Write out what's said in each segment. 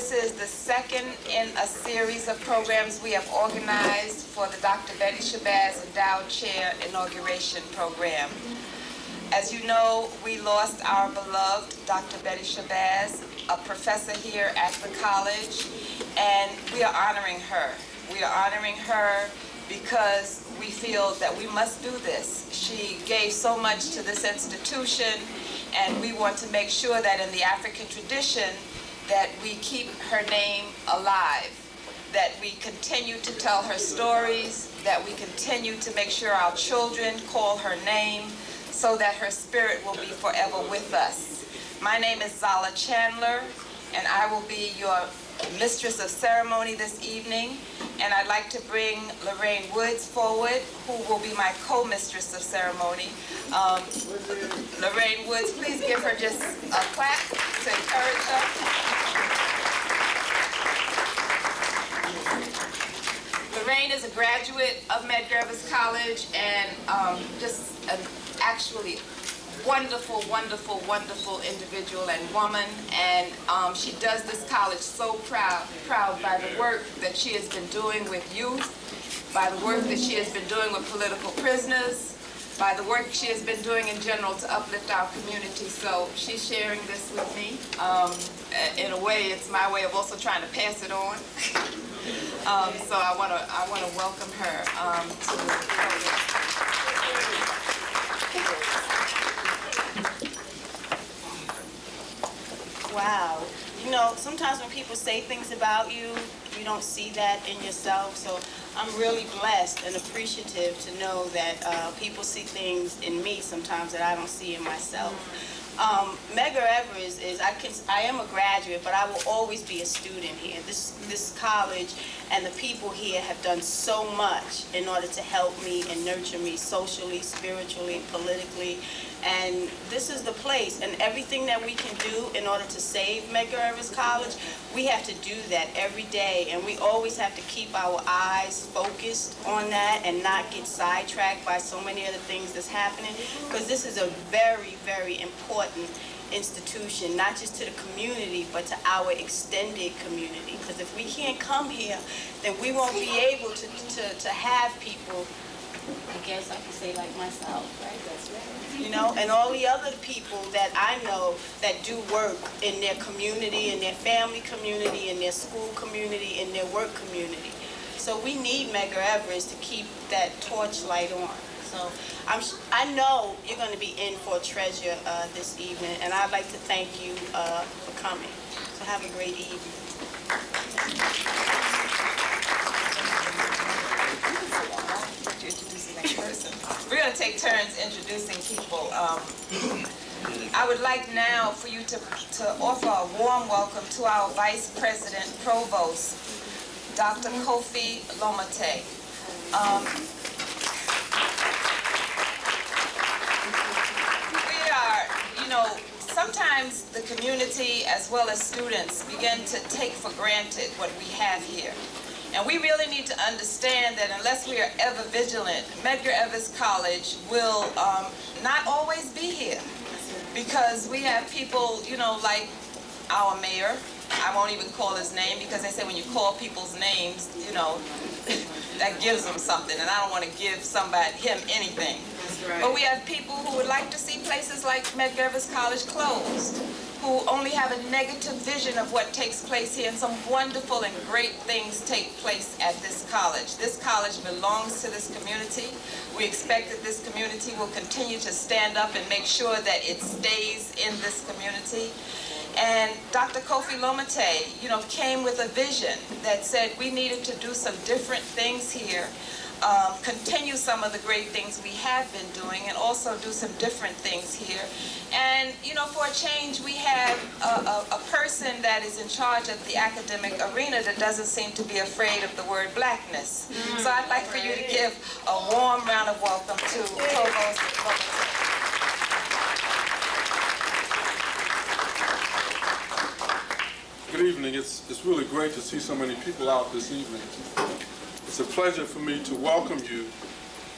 This is the second in a series of programs we have organized for the Dr. Betty Shabazz Endowed Chair Inauguration Program. As you know, we lost our beloved Dr. Betty Shabazz, a professor here at the college, and we are honoring her. We are honoring her because we feel that we must do this. She gave so much to this institution, and we want to make sure that in the African tradition that we keep her name alive, that we continue to tell her stories, that we continue to make sure our children call her name, so that her spirit will be forever with us. My name is Zala Chandler, and I will be your mistress of ceremony this evening. And I'd like to bring Lorraine Woods forward, who will be my co-mistress of ceremony. Lorraine Woods, please give her just a clap to encourage her. Lorraine is a graduate of Medgar College and just an actually wonderful, wonderful, wonderful individual and woman, and she does this college so proud by the work that she has been doing with youth, by the work that she has been doing with political prisoners, by the work she has been doing in general to uplift our community. So she's sharing this with me. In a way, it's my way of also trying to pass it on. So I want to welcome her to the program. Wow. You know, sometimes when people say things about you, you don't see that in yourself. So I'm really blessed and appreciative to know that people see things in me sometimes that I don't see in myself. Medgar is I am a graduate, but I will always be a student here. This college and the people here have done so much in order to help me and nurture me socially, spiritually, politically. And this is the place, and everything that we can do in order to save Medgar College, we have to do that every day, and we always have to keep our eyes focused on that and not get sidetracked by so many other things that's happening, because this is a very, very important institution, not just to the community, but to our extended community. Because if we can't come here, then we won't be able to have people, I guess I can say like myself, right? That's right. You know, and all the other people that I know that do work in their community, in their family community, in their school community, in their work community. So we need Medgar to keep that torchlight on. So I know you're going to be in for a treasure this evening, and I'd like to thank you for coming. So have a great evening. We're going to take turns introducing people. I would like now for you to offer a warm welcome to our Vice President Provost, Dr. Kofi Lomate. Sometimes the community as well as students begin to take for granted what we have here. And we really need to understand that unless we are ever vigilant, Medgar College will not always be here. Because we have people, you know, like our mayor. I won't even call his name because they say when you call people's names, you know, that gives them something. And I don't want to give him anything. Right. But we have people who would like to see places like Medgar College closed, who only have a negative vision of what takes place here, and some wonderful and great things take place at this college. This college belongs to this community. We expect that this community will continue to stand up and make sure that it stays in this community. And Dr. Kofi Lomate, you know, came with a vision that said we needed to do some different things here, continue some of the great things we have been doing, and also do some different things here. And, you know, for a change, we have a person that is in charge of the academic arena that doesn't seem to be afraid of the word blackness. So I'd like for you to give a warm round of welcome to Provost Lomate. Good evening. It's really great to see so many people out this evening. It's a pleasure for me to welcome you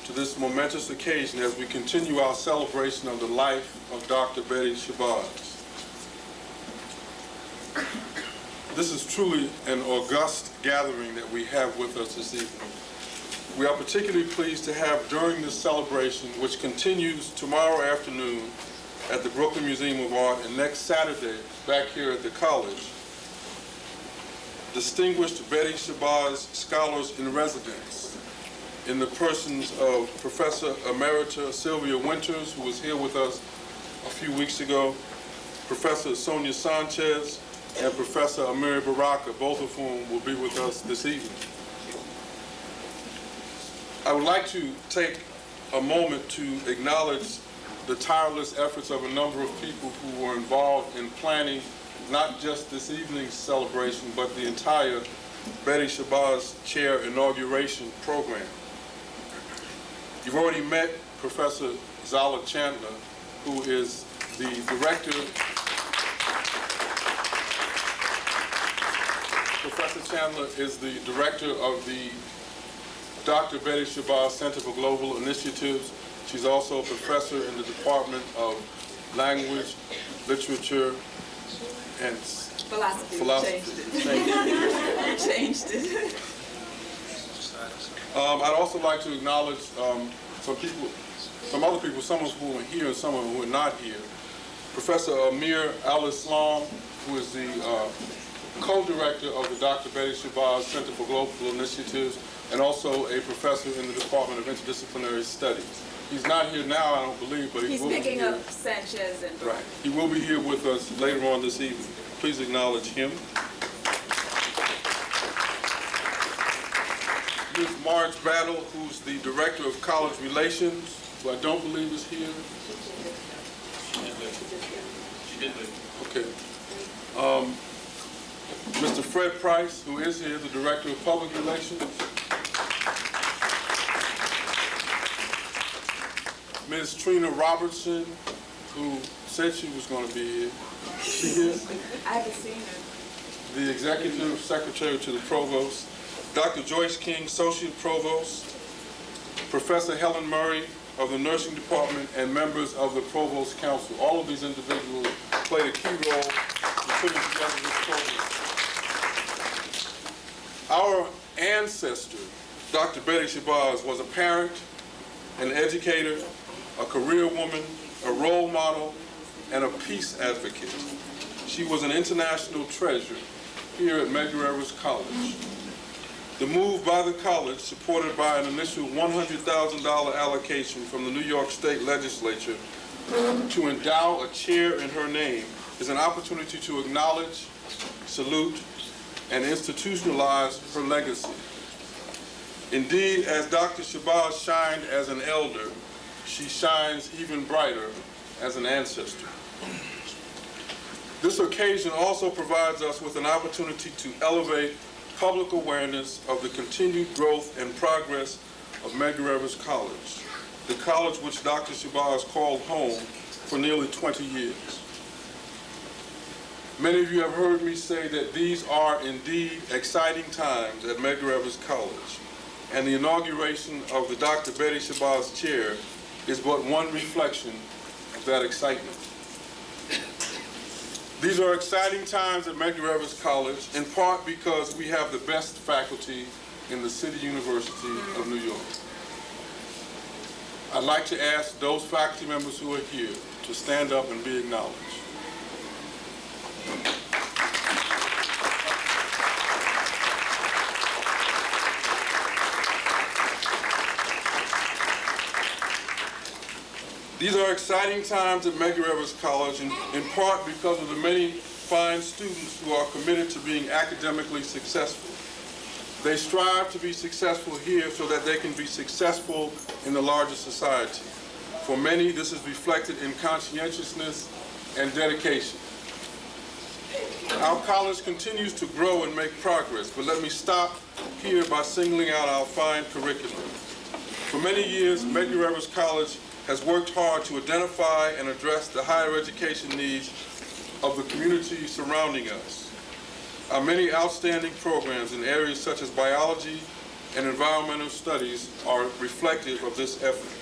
to this momentous occasion as we continue our celebration of the life of Dr. Betty Shabazz. This is truly an august gathering that we have with us this evening. We are particularly pleased to have during this celebration, which continues tomorrow afternoon at the Brooklyn Museum of Art and next Saturday back here at the college, distinguished Betty Shabazz Scholars in Residence in the persons of Professor Emerita Sylvia Winters, who was here with us a few weeks ago, Professor Sonia Sanchez, and Professor Amir Baraka, both of whom will be with us this evening. I would like to take a moment to acknowledge the tireless efforts of a number of people who were involved in planning not just this evening's celebration, but the entire Betty Shabazz Chair Inauguration Program. You've already met Professor Zala Chandler, who is the director. Professor Chandler is the director of the Dr. Betty Shabazz Center for Global Initiatives. She's also a professor in the Department of Language, Literature, and Philosophy. Changed it. I'd also like to acknowledge some other people, some of whom are here and some of whom are not here. Professor Amir Al-Islam, who is the co-director of the Dr. Betty Shabazz Center for Global Initiatives, and also a professor in the Department of Interdisciplinary Studies. He's not here now, I don't believe, but he will be here. He's picking up Sanchez and... Right. He will be here with us later on this evening. Please acknowledge him. Ms. Marge Battle, who's the Director of College Relations, who I don't believe is here. She did leave. Okay. Mr. Fred Price, who is here, the Director of Public Relations. Ms. Trina Robertson, who said she was going to be here. Is she here? I haven't seen her. The Executive Secretary to the Provost. Dr. Joyce King, Associate Provost. Professor Helen Murray of the Nursing Department, and members of the Provost Council. All of these individuals played a key role in putting together this program. Our ancestor, Dr. Betty Shabazz, was a parent, an educator, a career woman, a role model, and a peace advocate. She was an international treasure here at Medgar Evers College. The move by the college, supported by an initial $100,000 allocation from the New York State Legislature to endow a chair in her name, is an opportunity to acknowledge, salute, and institutionalize her legacy. Indeed, as Dr. Shabazz shined as an elder, she shines even brighter as an ancestor. This occasion also provides us with an opportunity to elevate public awareness of the continued growth and progress of Medgar Evers College, the college which Dr. Shabazz called home for nearly 20 years. Many of you have heard me say that these are indeed exciting times at Medgar Evers College, and the inauguration of the Dr. Betty Shabazz Chair is but one reflection of that excitement. These are exciting times at Medgar Evers College, in part because we have the best faculty in the City University of New York. I'd like to ask those faculty members who are here to stand up and be acknowledged. These are exciting times at Medgar Evers College, in part because of the many fine students who are committed to being academically successful. They strive to be successful here so that they can be successful in the larger society. For many, this is reflected in conscientiousness and dedication. Our college continues to grow and make progress, but let me stop here by singling out our fine curriculum. For many years, Medgar Evers College has worked hard to identify and address the higher education needs of the community surrounding us. Our many outstanding programs in areas such as biology and environmental studies are reflective of this effort.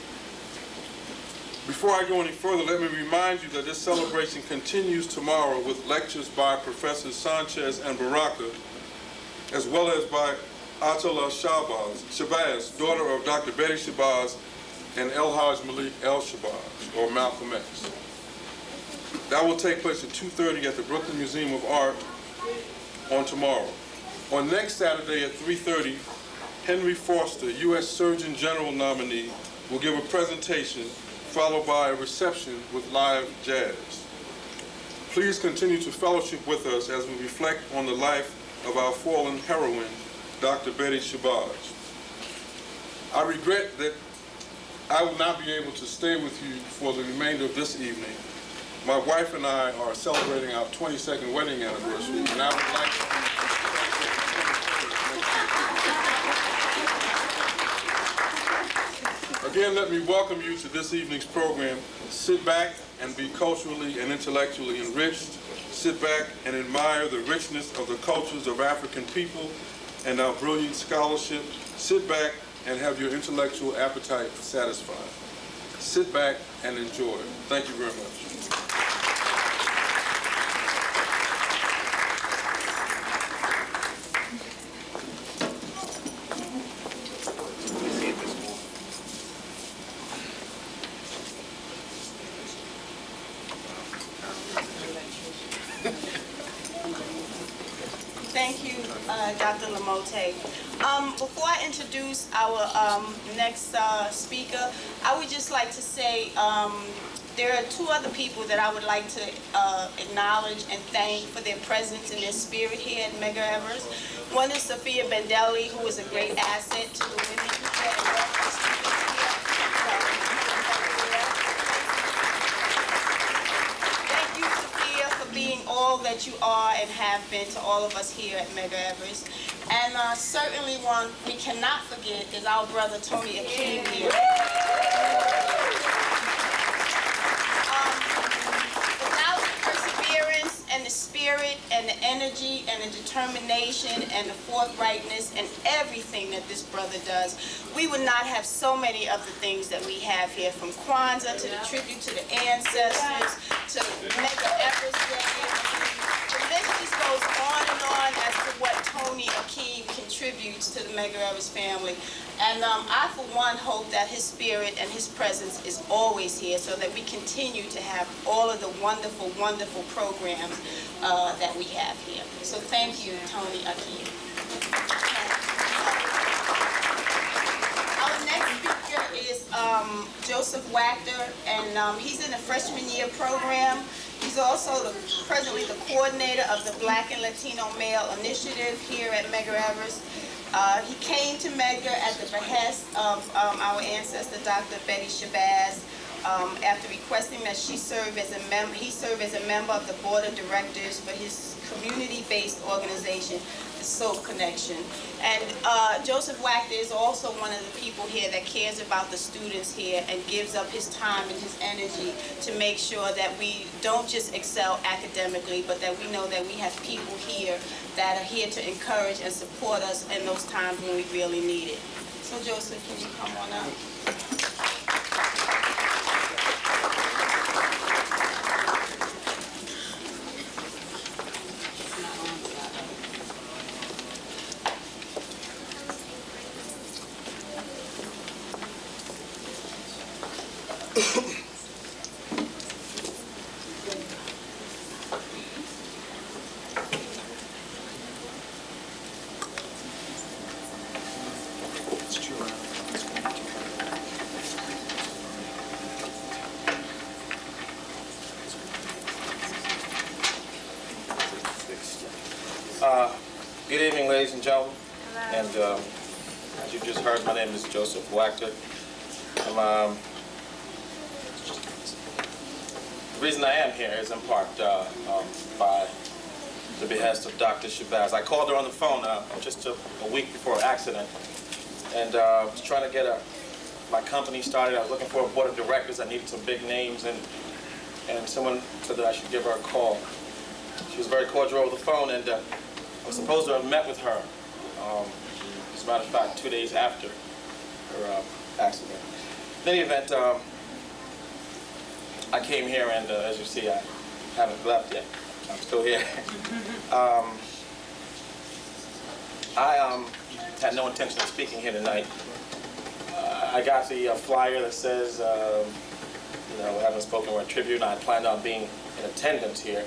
Before I go any further, let me remind you that this celebration continues tomorrow with lectures by Professors Sanchez and Baraka, as well as by Atala Shabazz, daughter of Dr. Betty Shabazz and El Haj Malik El Shabazz, or Malcolm X. That will take place at 2:30 at the Brooklyn Museum of Art on tomorrow. On next Saturday at 3:30, Henry Foster, U.S. Surgeon General nominee, will give a presentation followed by a reception with live jazz. Please continue to fellowship with us as we reflect on the life of our fallen heroine, Dr. Betty Shabazz. I regret that I will not be able to stay with you for the remainder of this evening. My wife and I are celebrating our 22nd wedding anniversary, and I would like to... Again, let me welcome you to this evening's program. Sit back and be culturally and intellectually enriched. Sit back and admire the richness of the cultures of African people and our brilliant scholarship. Sit back and have your intellectual appetite satisfied. Sit back and enjoy. Thank you very much. Thank you, Dr. Lamote. Before I introduce our next speaker, I would just like to say there are two other people that I would like to acknowledge and thank for their presence and their spirit here at Medgar Evers. One is Sophia Bendelli, who is a great asset to the women that are being all that you are and have been to all of us here at Medgar Evers. And certainly one we cannot forget is our brother Tony Akeem here. Without the perseverance and the spirit and the energy and the determination and the forthrightness and everything that this brother does, we would not have so many of the things that we have here, from Kwanzaa to the tribute to the ancestors, to Medgar Evers Day. The list just goes on as to what Tony Akeem contributes to the Medgar Evers family. And I, for one, hope that his spirit and his presence is always here so that we continue to have all of the wonderful, wonderful programs that we have here. So thank you, Tony Akeem. Our next speaker is Joseph Wachter, and he's in the freshman year program. He's also presently the coordinator of the Black and Latino Male Initiative here at Medgar Evers. He came to Medgar at the behest of our ancestor, Dr. Betty Shabazz, after requesting that he serve as a member of the board of directors for his community-based organization, the SOAP Connection. And Joseph Wachter is also one of the people here that cares about the students here and gives up his time and his energy to make sure that we don't just excel academically, but that we know that we have people here that are here to encourage and support us in those times when we really need it. So Joseph, can you come on up? Good evening, ladies and gentlemen. And as you just heard, my name is Joseph Wachter. The reason I am here is in part by the behest of Dr. Shabazz. I called her on the phone just a week before her accident, and was trying to get my company started. I was looking for a board of directors. I needed some big names, and someone said that I should give her a call. She was very cordial over the phone, and I was supposed to have met with her, as a matter of fact, 2 days after her accident. In any event, I came here, and as you see, I haven't left yet. I'm still here. I had no intention of speaking here tonight. I got the flyer that says, we haven't spoken word tribute, and I planned on being in attendance here.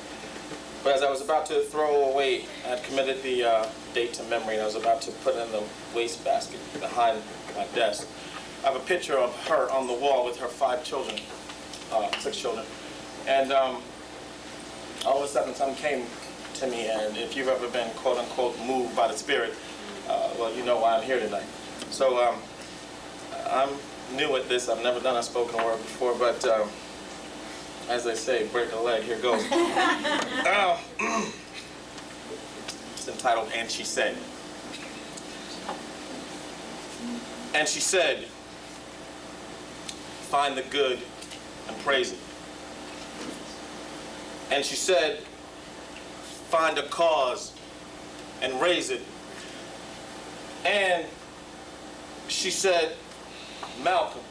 But as I was about to throw away, I had committed the date to memory, and I was about to put it in the wastebasket behind my desk. I have a picture of her on the wall with her 5 children, 6 children. And all of a sudden, something came to me, and if you've ever been, quote unquote, moved by the Spirit, well, you know why I'm here tonight. So I'm new at this. I've never done a spoken word before, but as they say, break a leg, here goes. It's entitled, And She Said. And she said, find the good and praise it. And she said, find a cause and raise it. And she said, Malcolm,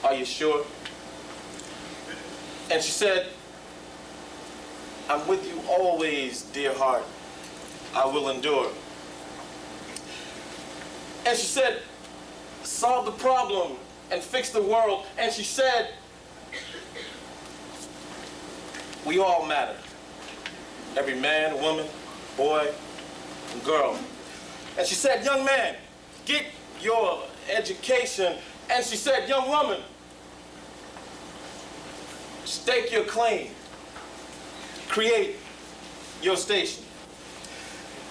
are you sure? And she said, I'm with you always, dear heart. I will endure. And she said, solve the problem and fix the world. And she said, we all matter. Every man, woman, boy, and girl. And she said, young man, get your education. And she said, young woman, stake your claim. Create your station.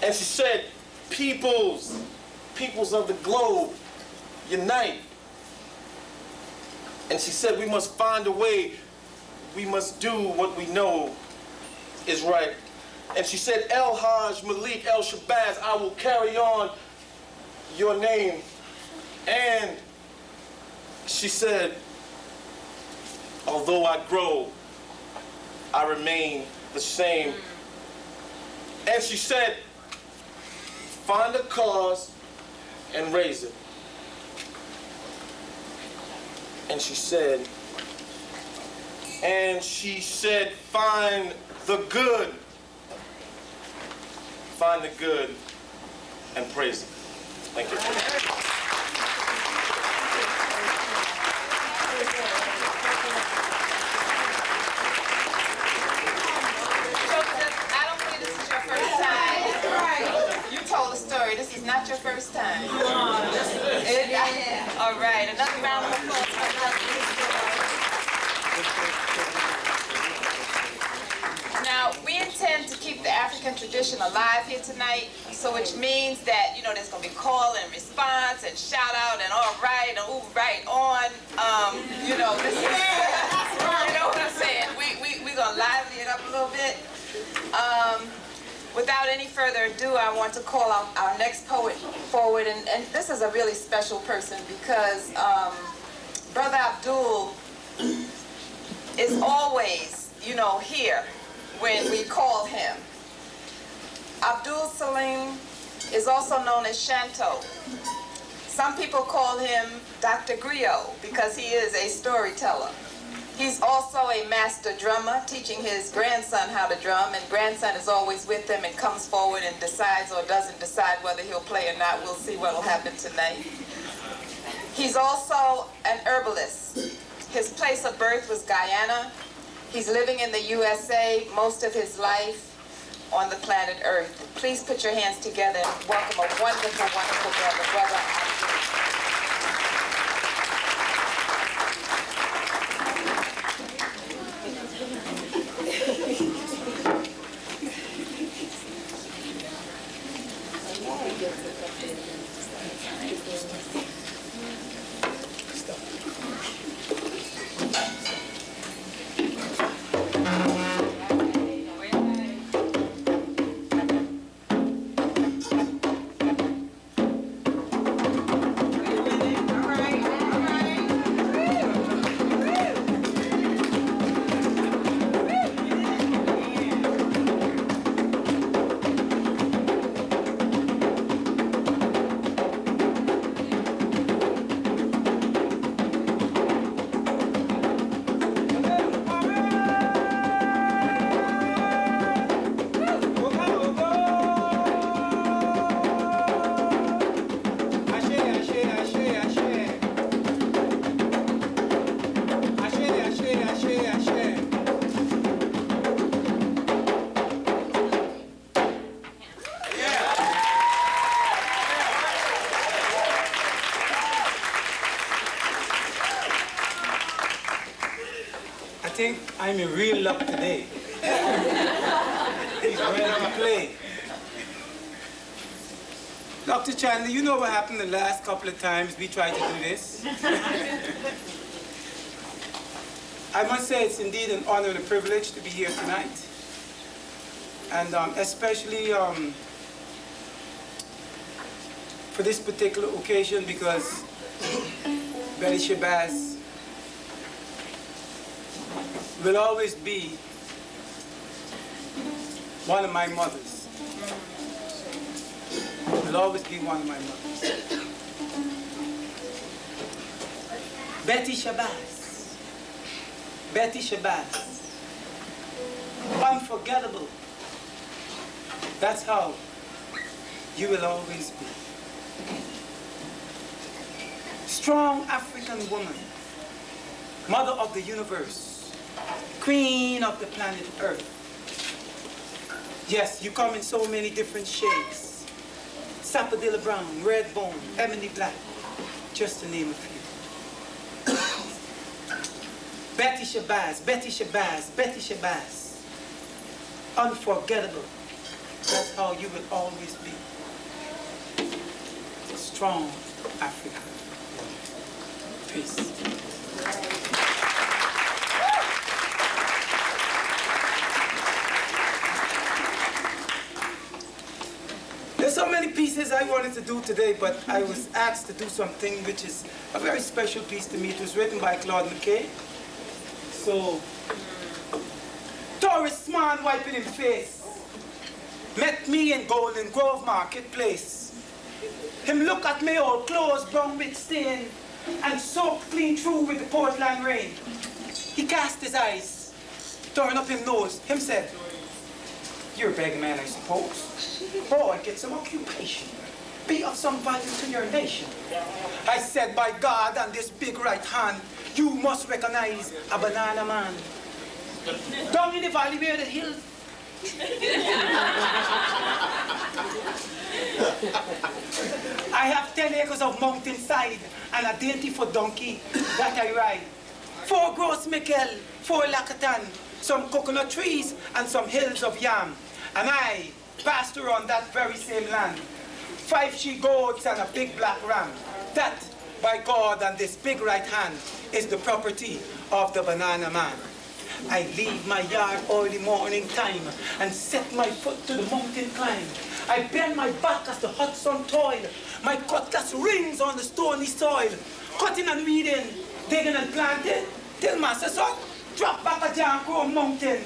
And she said, peoples of the globe, unite. And she said, we must find a way. We must do what we know is right. And she said, El Hajj Malik El Shabazz, I will carry on your name. And she said, although I grow, I remain the same. And she said, find a cause and raise it. And she said, find the good. Find the good and praise it. Thank you. This is not your first time. All right, another round of applause. Now, we intend to keep the African tradition alive here tonight, so which means that, there's going to be call and response and shout out and all right and ooh, right on. This is, you know what I'm saying? We're going to lively it up a little bit. Without any further ado, I want to call our next poet forward, and this is a really special person because Brother Abdul is always, here when we call him. Abdul Salim is also known as Shanto. Some people call him Dr. Griot because he is a storyteller. He's also a master drummer, teaching his grandson how to drum, and grandson is always with him and comes forward and decides or doesn't decide whether he'll play or not. We'll see what will happen tonight. He's also an herbalist. His place of birth was Guyana. He's living in the USA most of his life on the planet Earth. Please put your hands together and welcome a wonderful, wonderful brother Abdul. I'm in real luck today. He's ready to play. Dr. Chandler, you know what happened the last couple of times we tried to do this? I must say it's indeed an honor and a privilege to be here tonight. And especially for this particular occasion, because Betty Shabazz will always be one of my mothers. Will always be one of my mothers. Betty Shabazz. Betty Shabazz. Unforgettable. That's how you will always be. Strong African woman, mother of the universe, queen of the planet Earth. Yes, you come in so many different shades. Sapodilla brown, red bone, ebony black, just to name a few. Betty Shabazz, Betty Shabazz, Betty Shabazz. Unforgettable. That's how you will always be. Strong Africa. Peace. There's so many pieces I wanted to do today, but I was asked to do something which is a very special piece to me. It was written by Claude McKay. So, tourist man wiping his face met me in Golden Grove Marketplace. Him look at me all clothes brown with stain and soaked clean through with the Portland rain. He cast his eyes, turn up his nose. Him said, "You're a beggar man, I suppose. Boy, get some occupation. Be of some value to your nation." I said, "By God and this big right hand, you must recognize a banana man. Down in the valley where the hill." I have 10 acres of mountainside and a dainty for donkey that I ride. 4 gross Mikel, 4 Lacatan, some coconut trees and some hills of yam. And I pasture on that very same land. 5 she-goats and a big black ram. That, by God and this big right hand, is the property of the banana man. I leave my yard early morning time and set my foot to the mountain climb. I bend my back as the hot sun toil. My cutlass rings on the stony soil. Cutting and weeding, digging and planting, till master son drop back a Jam Crow mountain.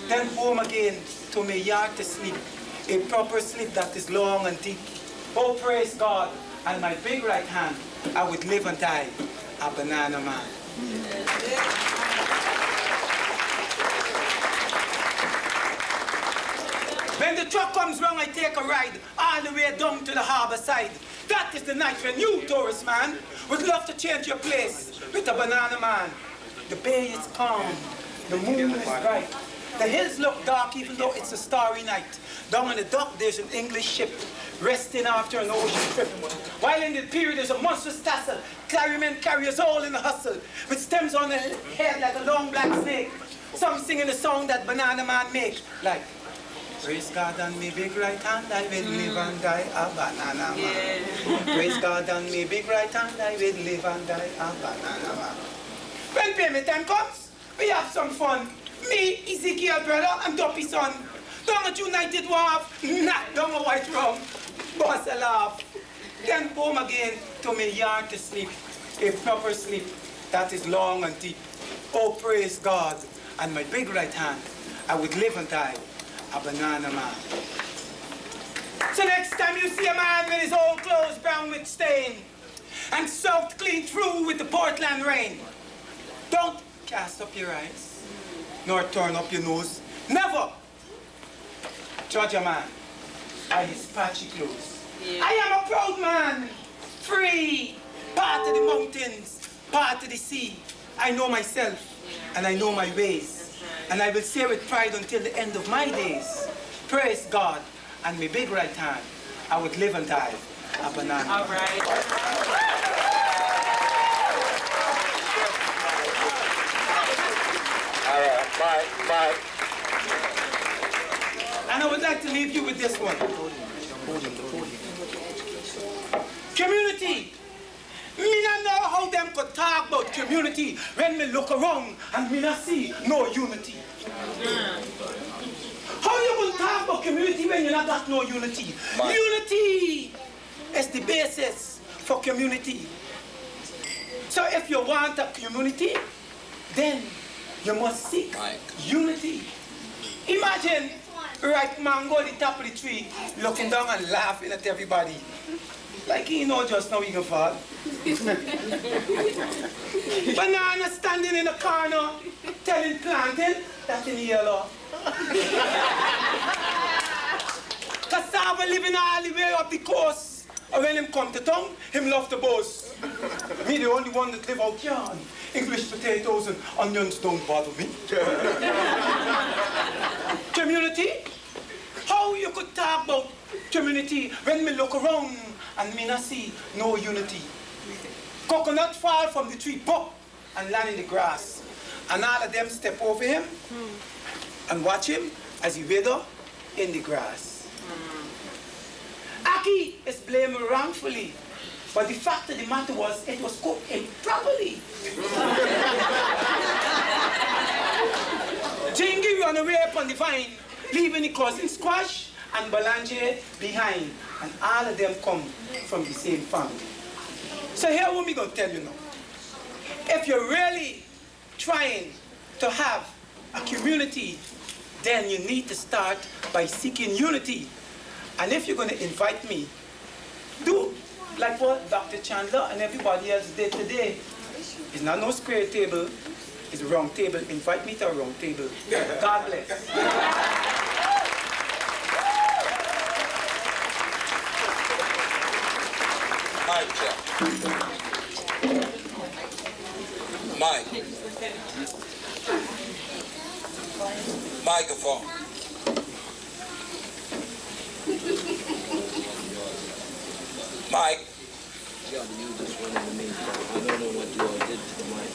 Then home again to my yard to sleep. A proper sleep that is long and deep. Oh, praise God, and my big right hand, I would live and die a banana man. When the truck comes round, I take a ride all the way down to the harbor side. That is the night when you, tourist man, would love to change your place with a banana man. The bay is calm, the moon is bright. The hills look dark even though it's a starry night. Down on the dock there's an English ship resting after an ocean trip. While in the pier there's a monstrous tassel. Clarrymen carry us all in a hustle, with stems on the head like a long black snake. Some singing a song that banana man make, like, "Praise God on me big right hand, I will live and die a banana man." Yeah. "Praise God on me big right hand, I will live and die a banana man." When payment time comes, we have some fun. Me, Ezekiel brother, and Duppy son. Down at United Wharf, knock down a white rum, boss a laugh. Then home again to my yard to sleep, a proper sleep that is long and deep. Oh, praise God, and my big right hand, I would live and die a banana man. So next time you see a man with his old clothes brown with stain and soaked clean through with the Portland rain, don't cast up your eyes, nor turn up your nose. Never judge a man by his patchy clothes. Yeah. I am a proud man, free, part of the mountains, part of the sea. I know myself, and I know my ways. And I will say with pride until the end of my days. Praise God, and my big right hand, I would live and die a banana. All right. All right. Mike. And I would like to leave you with this one. Community. Me not know how them could talk about community when me look around and me not see no unity. How you gonna talk about community when you not got no unity? Mike. Unity is the basis for community. So if you want a community, then you must seek unity. Imagine right man go to the top of the tree, looking down and laughing at everybody. Like he know just now he can fall. Banana standing in the corner, telling planting that in yellow. Cassava living all the way up the coast. And when him come to town, him love the boss. Me the only one that live out here. English potatoes and onions don't bother me. Community? How you could talk about community when me look around and me not see no unity? Coconut fall from the tree, pop, and land in the grass. And all of them step over him and watch him as he wither in the grass. Aki is blamed wrongfully, but the fact of the matter was it was cooked improperly. Jingy run away upon the vine, leaving the cousin Squash and Balange behind, and all of them come from the same family. So here what me gonna tell you now. If you're really trying to have a community, then you need to start by seeking unity. And if you're gonna invite me, do like what Dr. Chandler and everybody else did today. It's not no square table, it's a round table. Invite me to a round table. God bless. Mic check. Mic. Microphone. Mike. You gotta use this one in the meantime. I don't know what you all did to the mic.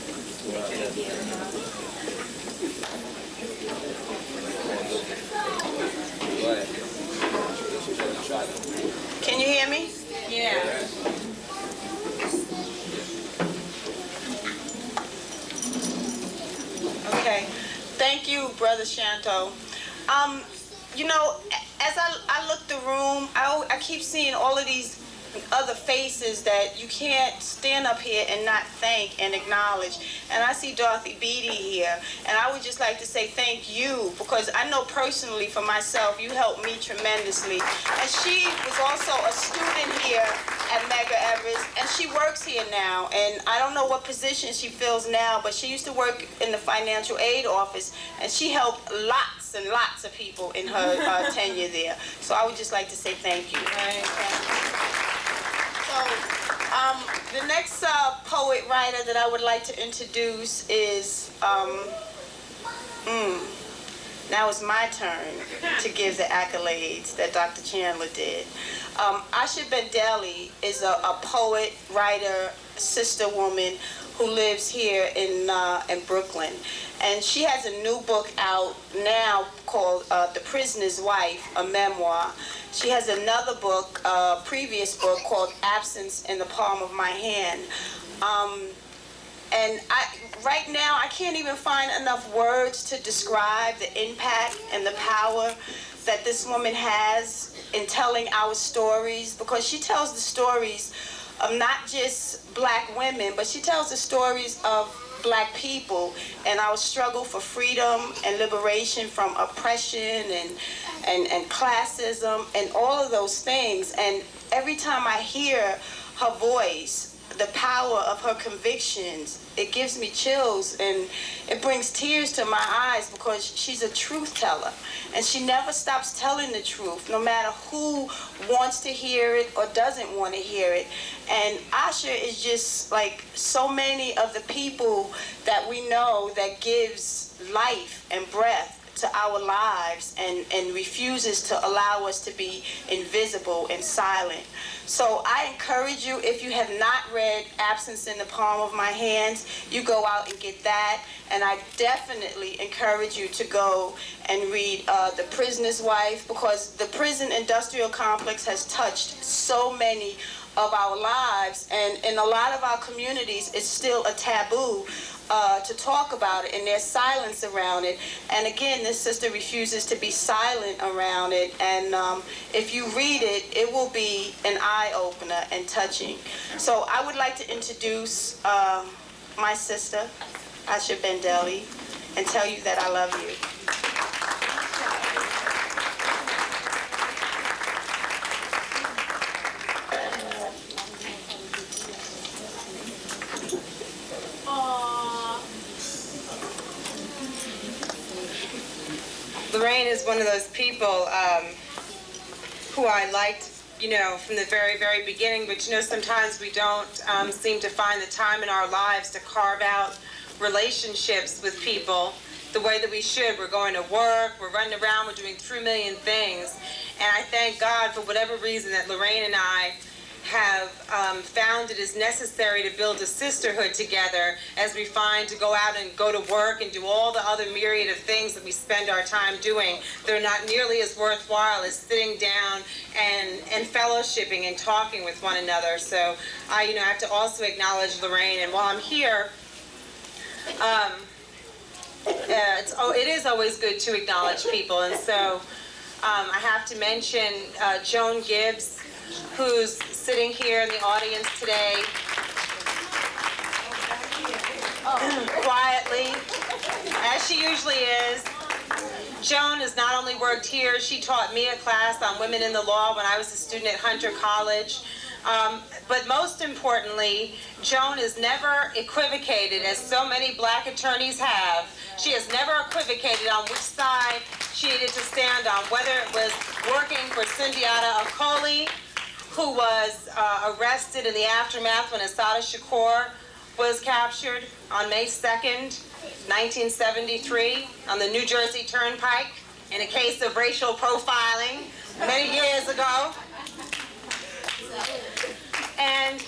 Go ahead. Can you hear me? Yeah. Okay. Thank you, Brother Shanto. You know, as I look the room, I keep seeing all of these other faces that you can't stand up here and not thank and acknowledge. And I see Dorothy Beatty here, and I would just like to say thank you, because I know personally for myself, you helped me tremendously. And she was also a student here at Medgar, and she works here now. And I don't know what position she fills now, but she used to work in the financial aid office, and she helped lots and lots of people in her tenure there. So I would just like to say thank you. So, the next poet writer that I would like to introduce is, now it's my turn to give the accolades that Dr. Chandler did. Asha Bendeli is a poet, writer, sister woman who lives here in Brooklyn. And she has a new book out now called The Prisoner's Wife, a memoir. She has another book, previous book called Absence in the Palm of My Hand. And right now, I can't even find enough words to describe the impact and the power that this woman has in telling our stories, because she tells the stories of not just black women, but she tells the stories of black people and our struggle for freedom and liberation from oppression and classism and all of those things. And every time I hear her voice, the power of her convictions, it gives me chills and it brings tears to my eyes, because she's a truth teller and she never stops telling the truth, no matter who wants to hear it or doesn't want to hear it. And Asha is just like so many of the people that we know that gives life and breath to our lives and refuses to allow us to be invisible and silent. So I encourage you, if you have not read Absence in the Palm of My Hands, you go out and get that. And I definitely encourage you to go and read The Prisoner's Wife, because the prison industrial complex has touched so many of our lives, and in a lot of our communities it's still a taboo to talk about it, and there's silence around it. And again, this sister refuses to be silent around it, and if you read it, it will be an eye-opener and touching. So I would like to introduce my sister, Asha Bendeli, and tell you that I love you. Lorraine is one of those people who I liked, from the very, very beginning, but sometimes we don't seem to find the time in our lives to carve out relationships with people the way that we should. We're going to work, we're running around, we're doing 3 million things, and I thank God for whatever reason that Lorraine and I have found it is necessary to build a sisterhood together as we find to go out and go to work and do all the other myriad of things that we spend our time doing. They're not nearly as worthwhile as sitting down and fellowshipping and talking with one another. So I have to also acknowledge Lorraine. And while I'm here, it is always good to acknowledge people. And so I have to mention Joan Gibbs, who's sitting here in the audience today, quietly, as she usually is. Joan has not only worked here, she taught me a class on women in the law when I was a student at Hunter College. But most importantly, Joan has never equivocated, as so many black attorneys have. She has never equivocated on which side she needed to stand on, whether it was working for Sundiata Acoli, who was arrested in the aftermath when Assata Shakur was captured on May 2nd, 1973, on the New Jersey Turnpike in a case of racial profiling many years ago. And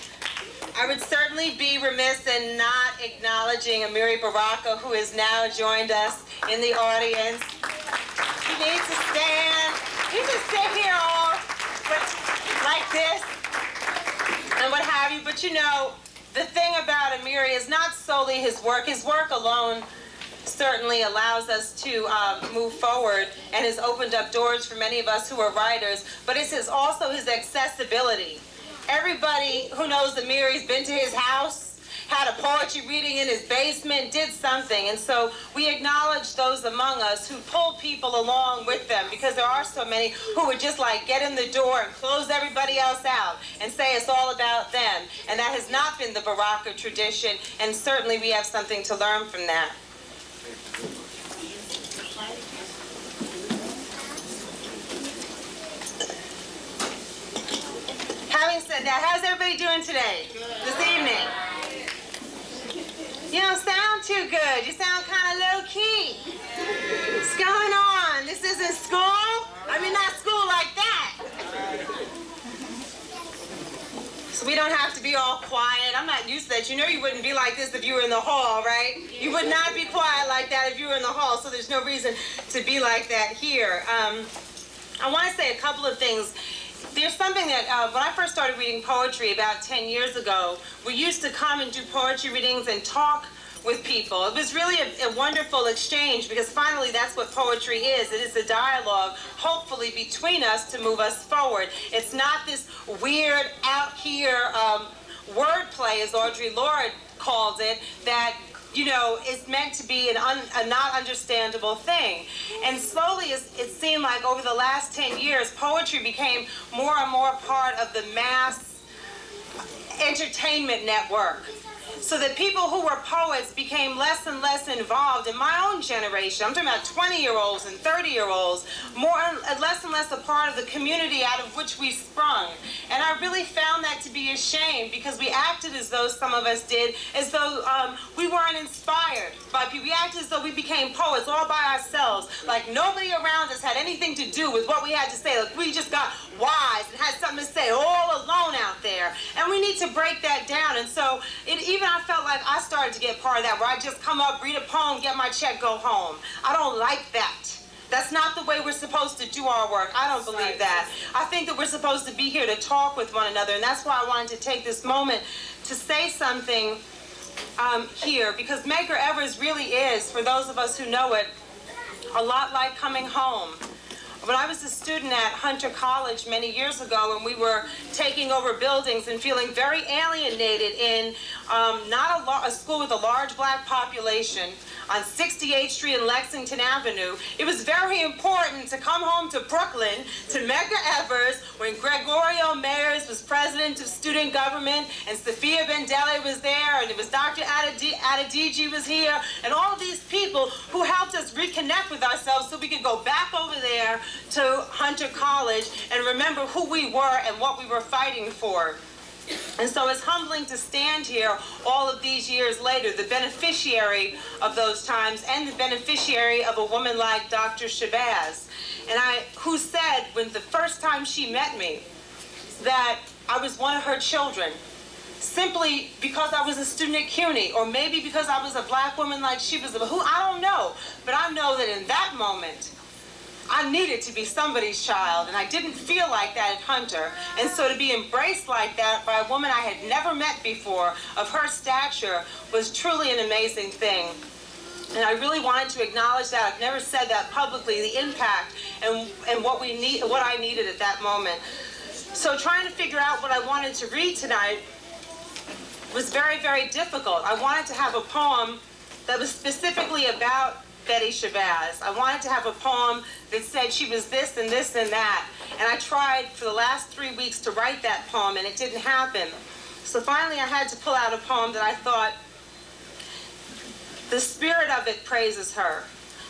I would certainly be remiss in not acknowledging Amiri Baraka, who has now joined us in the audience. He needs to stand. He can sit here all like this and what have you. But the thing about Amiri is not solely his work. His work alone certainly allows us to move forward and has opened up doors for many of us who are writers, but it's also his accessibility. Everybody who knows Amiri's been to his house, had a poetry reading in his basement, did something. And so we acknowledge those among us who pull people along with them, because there are so many who would just get in the door and close everybody else out and say it's all about them. And that has not been the Baraka tradition, and certainly we have something to learn from that. Having said that, how's everybody doing today, this evening? You don't sound too good. You sound kind of low-key. What's going on? This isn't school? I mean, not school like that. So we don't have to be all quiet. I'm not used to that. You wouldn't be like this if you were in the hall, right? You would not be quiet like that if you were in the hall, so there's no reason to be like that here. I want to say a couple of things. There's something that, when I first started reading poetry about 10 years ago, we used to come and do poetry readings and talk with people. It was really a wonderful exchange, because finally that's what poetry is. It is a dialogue, hopefully between us, to move us forward. It's not this weird, out here wordplay, as Audre Lorde called it, that is meant to be a not understandable thing. And slowly, it seemed like over the last 10 years, poetry became more and more part of the mass entertainment network. so that people who were poets became less and less involved in my own generation. I'm talking about 20-year-olds and 30-year-olds, less and less a part of the community out of which we sprung. And I really found that to be a shame, because we acted as though, some of us did, as though we weren't inspired by people. We acted as though we became poets all by ourselves, like nobody around us had anything to do with what we had to say. Like we just got wise and had something to say all alone out there. And we need to break that down. And so I felt like I started to get part of that, where I just come up, read a poem, get my check, go home. I don't like that. That's not the way we're supposed to do our work. I don't believe that. I think that we're supposed to be here to talk with one another, and that's why I wanted to take this moment to say something here, because Medgar Evers really is, for those of us who know it, a lot like coming home. When I was a student at Hunter College many years ago, and we were taking over buildings and feeling very alienated in not a school with a large black population on 68th Street and Lexington Avenue, it was very important to come home to Brooklyn, to Medgar Evers, when Gregorio Mayers was president of student government, and Sophia Bendele was there, and it was Dr. Adedeji was here, and all of these people who helped us reconnect with ourselves so we could go back over there to Hunter College and remember who we were and what we were fighting for. And so it's humbling to stand here all of these years later, the beneficiary of those times and the beneficiary of a woman like Dr. Shabazz, who said when the first time she met me that I was one of her children, simply because I was a student at CUNY, or maybe because I was a black woman like she was, who I don't know, but I know that in that moment, I needed to be somebody's child, and I didn't feel like that at Hunter. And so to be embraced like that by a woman I had never met before, of her stature, was truly an amazing thing. And I really wanted to acknowledge that. I've never said that publicly, the impact and what I needed at that moment. So trying to figure out what I wanted to read tonight was very, very difficult. I wanted to have a poem that was specifically about Betty Shabazz. I wanted to have a poem that said she was this and this and that. And I tried for the last 3 weeks to write that poem, and it didn't happen. So finally I had to pull out a poem that I thought, the spirit of it praises her.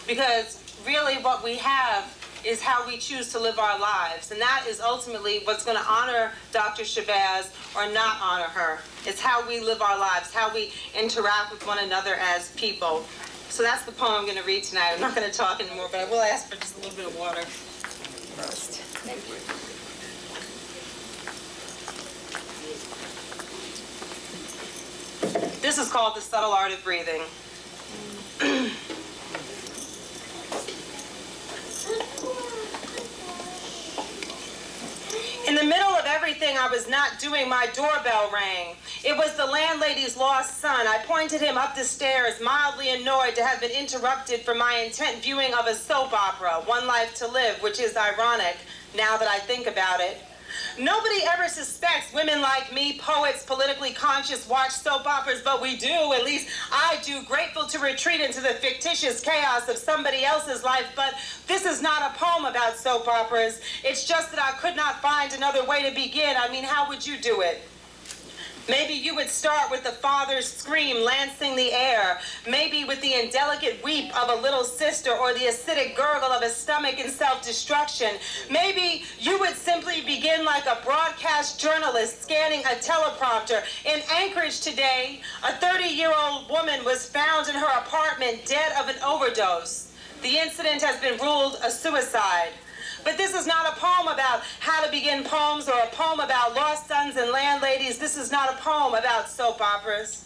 Because really what we have is how we choose to live our lives. And that is ultimately what's going to honor Dr. Shabazz or not honor her. It's how we live our lives, how we interact with one another as people. So that's the poem I'm going to read tonight. I'm not going to talk anymore, but I will ask for just a little bit of water first. Thank you. This is called The Subtle Art of Breathing. In the middle of everything I was not doing, my doorbell rang. It was the landlady's lost son. I pointed him up the stairs, mildly annoyed to have been interrupted from my intent viewing of a soap opera, One Life to Live, which is ironic now that I think about it. Nobody ever suspects women like me, poets, politically conscious, watch soap operas, but we do, at least I do, grateful to retreat into the fictitious chaos of somebody else's life. But this is not a poem about soap operas. It's just that I could not find another way to begin. I mean, how would you do it? Maybe you would start with the father's scream lancing the air. Maybe with the indelicate weep of a little sister, or the acidic gurgle of a stomach in self-destruction. Maybe you would simply begin like a broadcast journalist scanning a teleprompter. In Anchorage today, a 30-year-old woman was found in her apartment dead of an overdose. The incident has been ruled a suicide. But this is not a poem about how to begin poems, or a poem about lost sons and landladies. This is not a poem about soap operas.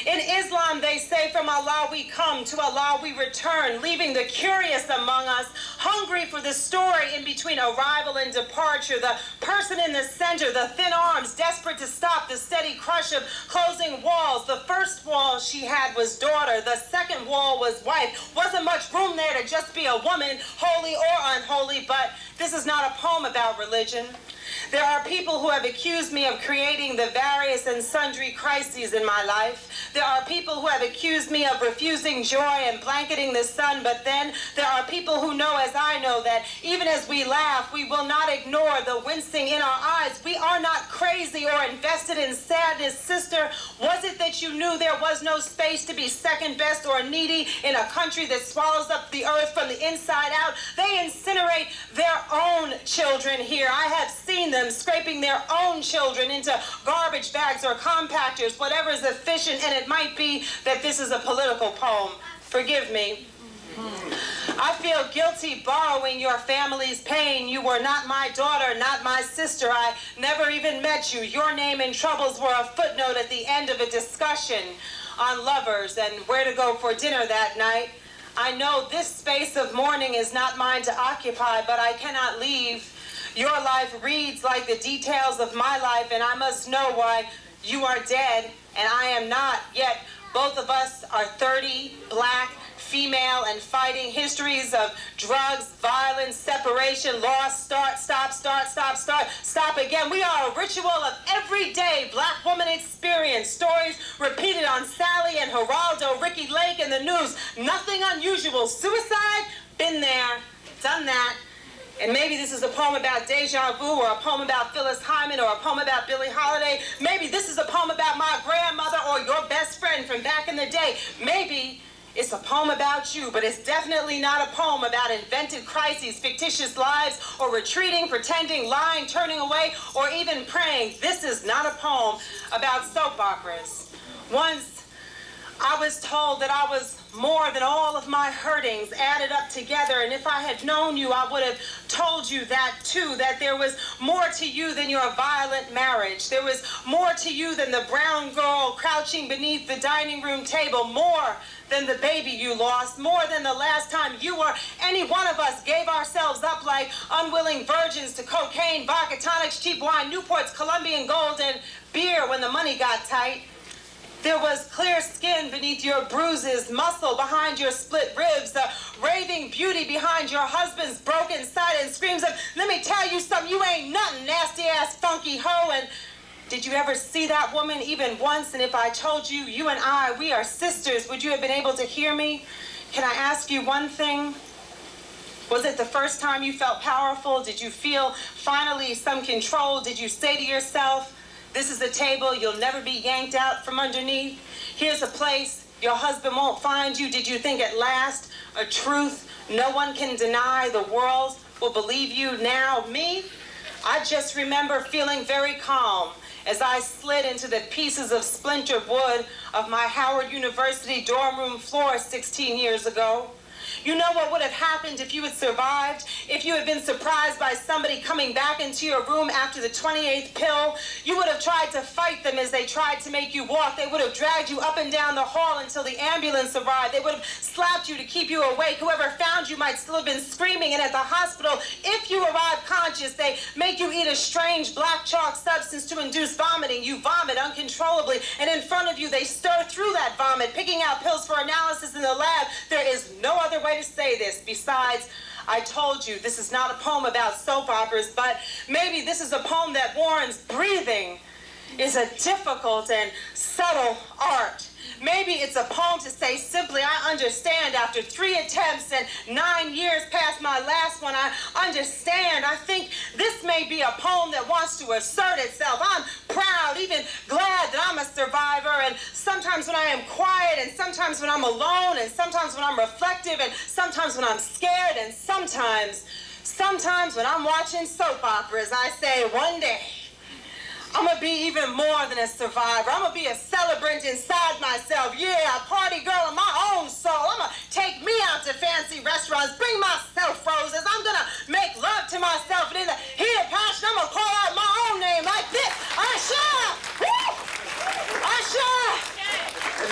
In Islam, they say, from Allah we come, to Allah we return, leaving the curious among us, hungry for the story in between arrival and departure, the person in the center, the thin arms, desperate to stop the steady crush of closing walls. The first wall she had was daughter. The second wall was wife. Wasn't much room there to just be a woman, holy or unholy, but this is not a poem about religion. There are people who have accused me of creating the various and sundry crises in my life. There are people who have accused me of refusing joy and blanketing the sun, but then there are people who know, as I know, that even as we laugh, we will not ignore the wincing in our eyes. We are not crazy or invested in sadness. Sister, was it that you knew there was no space to be second best or needy in a country that swallows up the earth from the inside out? They incinerate their own children here. I have seen them scraping their own children into garbage bags or compactors, whatever is efficient, and it might be that this is a political poem. Forgive me. I feel guilty borrowing your family's pain. You were not my daughter, not my sister. I never even met you. Your name and troubles were a footnote at the end of a discussion on lovers and where to go for dinner that night. I know this space of mourning is not mine to occupy, but I cannot leave. Your life reads like the details of my life, and I must know why you are dead and I am not. Yet both of us are 30, black, female, and fighting histories of drugs, violence, separation, loss, stop again. We are a ritual of everyday black woman experience. Stories repeated on Sally and Geraldo, Ricky Lake, and the news. Nothing unusual. Suicide? Been there, done that. And maybe this is a poem about deja vu, or a poem about Phyllis Hyman, or a poem about Billie Holiday. Maybe this is a poem about my grandmother or your best friend from back in the day. Maybe it's a poem about you, but it's definitely not a poem about invented crises, fictitious lives, or retreating, pretending, lying, turning away, or even praying. This is not a poem about soap operas. Once I was told that I was more than all of my hurtings added up together, and if I had known you, I would have told you that too, that there was more to you than your violent marriage. There was more to you than the brown girl crouching beneath the dining room table, more than the baby you lost, more than the last time you or any one of us gave ourselves up like unwilling virgins to cocaine, vodka tonics, cheap wine, Newports, Colombian gold, and beer when the money got tight. There was clear skin beneath your bruises, muscle behind your split ribs, the raving beauty behind your husband's broken side, and screams of, let me tell you something, you ain't nothing, nasty-ass funky hoe. And did you ever see that woman even once? And if I told you, you and I, we are sisters, would you have been able to hear me? Can I ask you one thing? Was it the first time you felt powerful? Did you feel finally some control? Did you say to yourself, this is a table you'll never be yanked out from underneath? Here's a place your husband won't find you. Did you think at last a truth no one can deny, the world will believe you now? Me? I just remember feeling very calm as I slid into the pieces of splintered wood of my Howard University dorm room floor 16 years ago. You know what would have happened if you had survived? If you had been surprised by somebody coming back into your room after the 28th pill? You would have tried to fight them as they tried to make you walk. They would have dragged you up and down the hall until the ambulance arrived. They would have slapped you to keep you awake. Whoever found you might still have been screaming. And at the hospital, if you arrive conscious, they make you eat a strange black chalk substance to induce vomiting. You vomit uncontrollably. And in front of you, they stir through that vomit, picking out pills for analysis in the lab. There is no other way to say this. Besides, I told you this is not a poem about soap operas, but maybe this is a poem that warns breathing is a difficult and subtle art. Maybe it's a poem to say simply, I understand. After 3 attempts and 9 years past my last one, I understand. I think this may be a poem that wants to assert itself. I'm proud, even glad that I'm a survivor. And sometimes when I am quiet, and sometimes when I'm alone, and sometimes when I'm reflective, and sometimes when I'm scared, and sometimes when I'm watching soap operas, I say, one day, I'm gonna be even more than a survivor. I'm gonna be a celebrant inside myself. Yeah, a party girl in my own soul. I'm gonna take me out to fancy restaurants, bring myself roses. I'm gonna make love to myself, and in the heat of passion, I'm gonna call out my own name like this. Usher! Woo! Usher!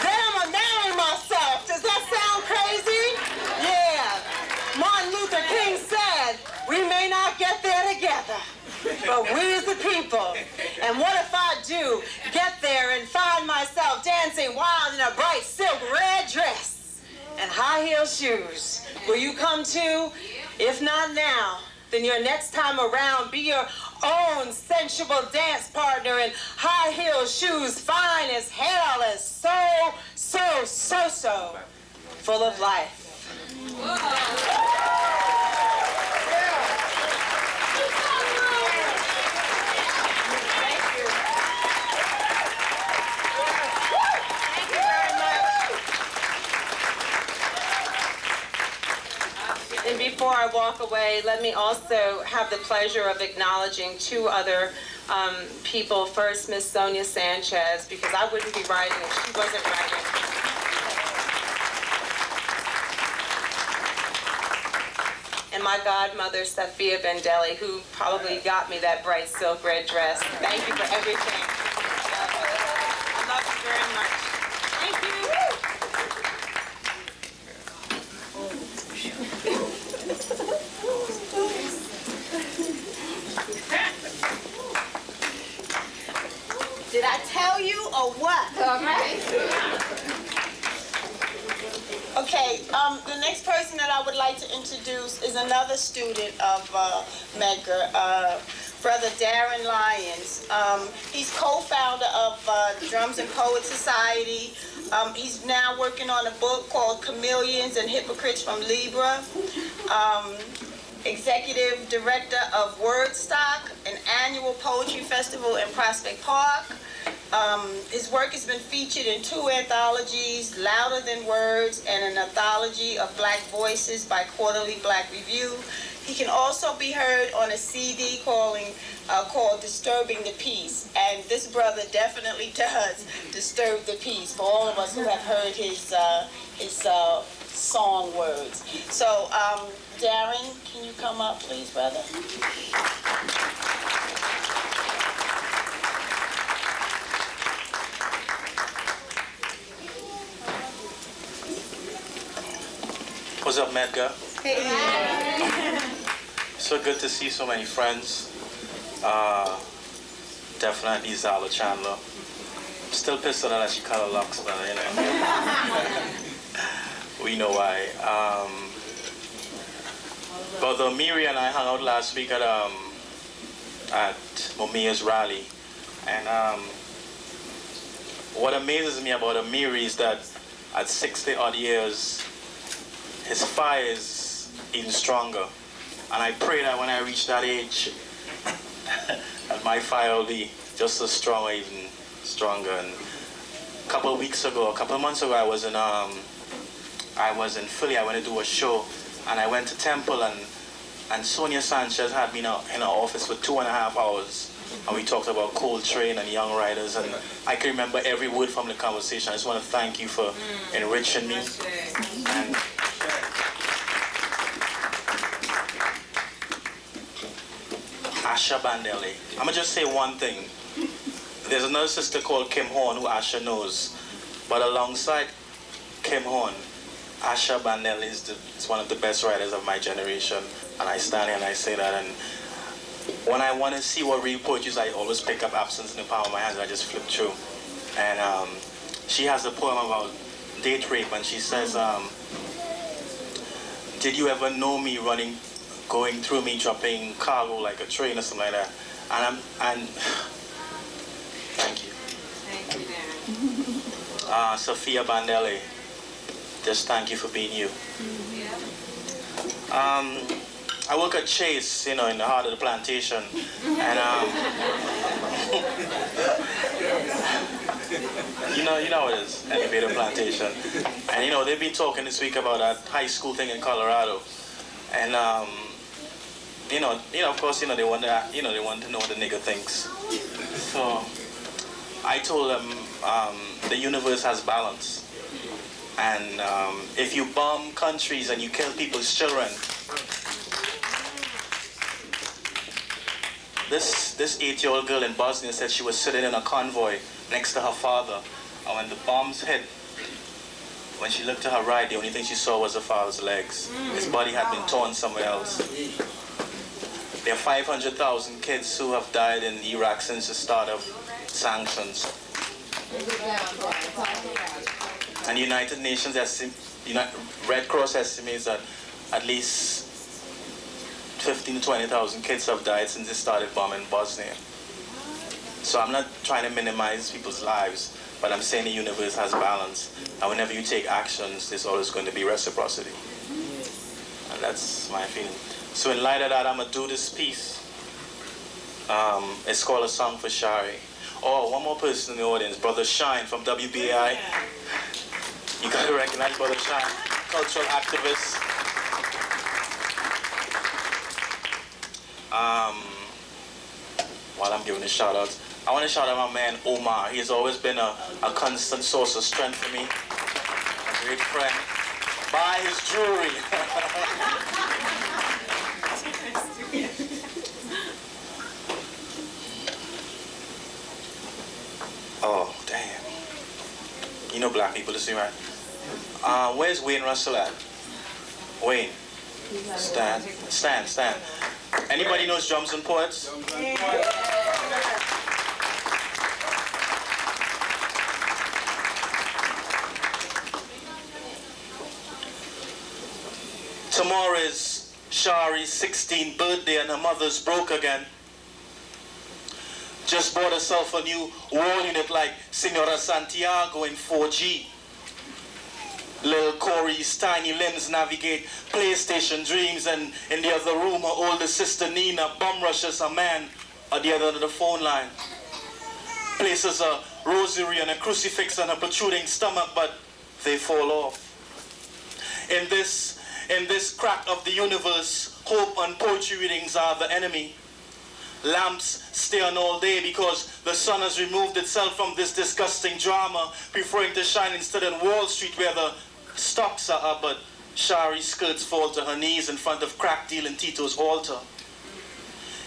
Then I'm gonna marry myself. Does that sound crazy? Yeah. Martin Luther King said, we may not get there together, but we as the people. And what if I do get there and find myself dancing wild in a bright silk red dress and high heel shoes? Will you come too? If not now, then your next time around, be your own sensual dance partner in high heel shoes, fine as hell, is so full of life. And before I walk away, let me also have the pleasure of acknowledging two other people. First, Miss Sonia Sanchez, because I wouldn't be writing if she wasn't writing. And my godmother, Sophia Bendelli, who probably got me that bright silk red dress. Thank you for everything. I love you very much. Thank you. Did I tell you or what? All right. Okay, the next person that I would like to introduce is another student of Medgar, Brother Darren Lyons. He's co-founder of the Drums and Poets Society. He's now working on a book called Chameleons and Hypocrites from Libra. Executive Director of Wordstock, an annual poetry festival in Prospect Park. His work has been featured in 2 anthologies, Louder Than Words and an anthology of Black Voices by Quarterly Black Review. He can also be heard on a CD called Disturbing the Peace. And this brother definitely does disturb the peace for all of us who have heard his song words. So, Darren, can you come up, please, brother? What's up, Medgar? Hey. So good to see so many friends. Definitely Zala Chandler. Still pissed at her that she cut her locks, but you know. We know why. But Miri and I hung out last week at Momia's rally. And what amazes me about Amiri is that at 60 odd years, his fire is even stronger. And I pray that when I reach that age, that my fire will be just as strong or even stronger. And a couple of months ago, I was in Philly. I went to do a show, and I went to Temple, and Sonia Sanchez had me in her office for 2.5 hours. And we talked about Coltrane and young writers, and I can remember every word from the conversation. I just want to thank you for enriching me. And Asha Bandele. I'm going to just say one thing. There's another sister called Kim Horn who Asha knows. But alongside Kim Horn, Asha Bandele is one of the best writers of my generation. And I stand here and I say that. And when I want to see what real poetry is, I always pick up Absence in the Palm of My Hands and I just flip through. And she has a poem about date rape, and she says, did you ever know me going through me, dropping cargo like a train or something like that? And thank you. Thank you, Darren. Sophia Bandele, just thank you for being you. I work at Chase, in the heart of the plantation, and you know what it is, elevator plantation, and they've been talking this week about that high school thing in Colorado, and of course, they want to know what the nigga thinks. So I told them the universe has balance, and if you bomb countries and you kill people's children. This 8-year-old girl in Bosnia said she was sitting in a convoy next to her father, and when the bombs hit, when she looked to her right, the only thing she saw was her father's legs. His body had been torn somewhere else. There are 500,000 kids who have died in Iraq since the start of sanctions. And the United Nations, Red Cross estimates that at least 15 to 20,000 kids have died since they started bombing Bosnia. So I'm not trying to minimize people's lives, but I'm saying the universe has balance. And whenever you take actions, there's always going to be reciprocity. And that's my feeling. So in light of that, I'm going to do this piece. It's called A Song for Shari. Oh, one more person in the audience, Brother Shine from WBAI. You got to recognize Brother Shine, cultural activist. While I'm giving a shout out, I want to shout out my man Omar. He's always been a constant source of strength for me, a great friend. Buy his jewelry. Oh, damn. You know black people, listen, right? Where's Wayne Russell at? Wayne. Stand. Anybody knows Drums and Poets? Tomorrow is Shari's 16th birthday and her mother's broke again. Just bought herself a new wall unit like Senora Santiago in 4G. Little Corey's tiny limbs navigate PlayStation dreams, and in the other room her older sister Nina bum rushes a man at the other end of the phone line. Places a rosary and a crucifix on her protruding stomach, but they fall off. In this crack of the universe, hope and poetry readings are the enemy. Lamps stay on all day because the sun has removed itself from this disgusting drama, preferring to shine instead on Wall Street where the stocks are up, but Shari's skirts fall to her knees in front of crack dealing Tito's altar.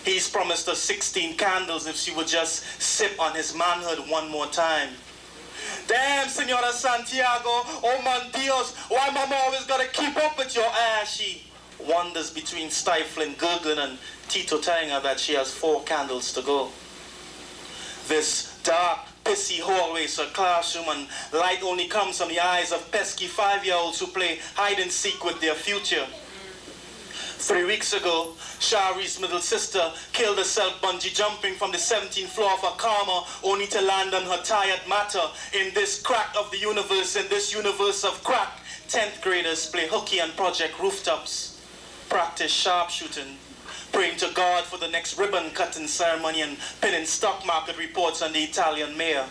He's promised her 16 candles if she would just sip on his manhood one more time. Damn, Senora Santiago, oh man Dios, why mama always gotta keep up with your ass? She wanders between stifling, gurgling, and Tito telling her that she has 4 candles to go. This dark, pissy hallway's her classroom, and light only comes from the eyes of pesky 5-year-olds who play hide and seek with their future. 3 weeks ago, Shari's middle sister killed herself bungee jumping from the 17th floor of her karma, only to land on her tired matter. In this crack of the universe, in this universe of crack, 10th graders play hooky on project rooftops, practice sharpshooting, praying to God for the next ribbon cutting ceremony, and pinning stock market reports on the Italian mayor.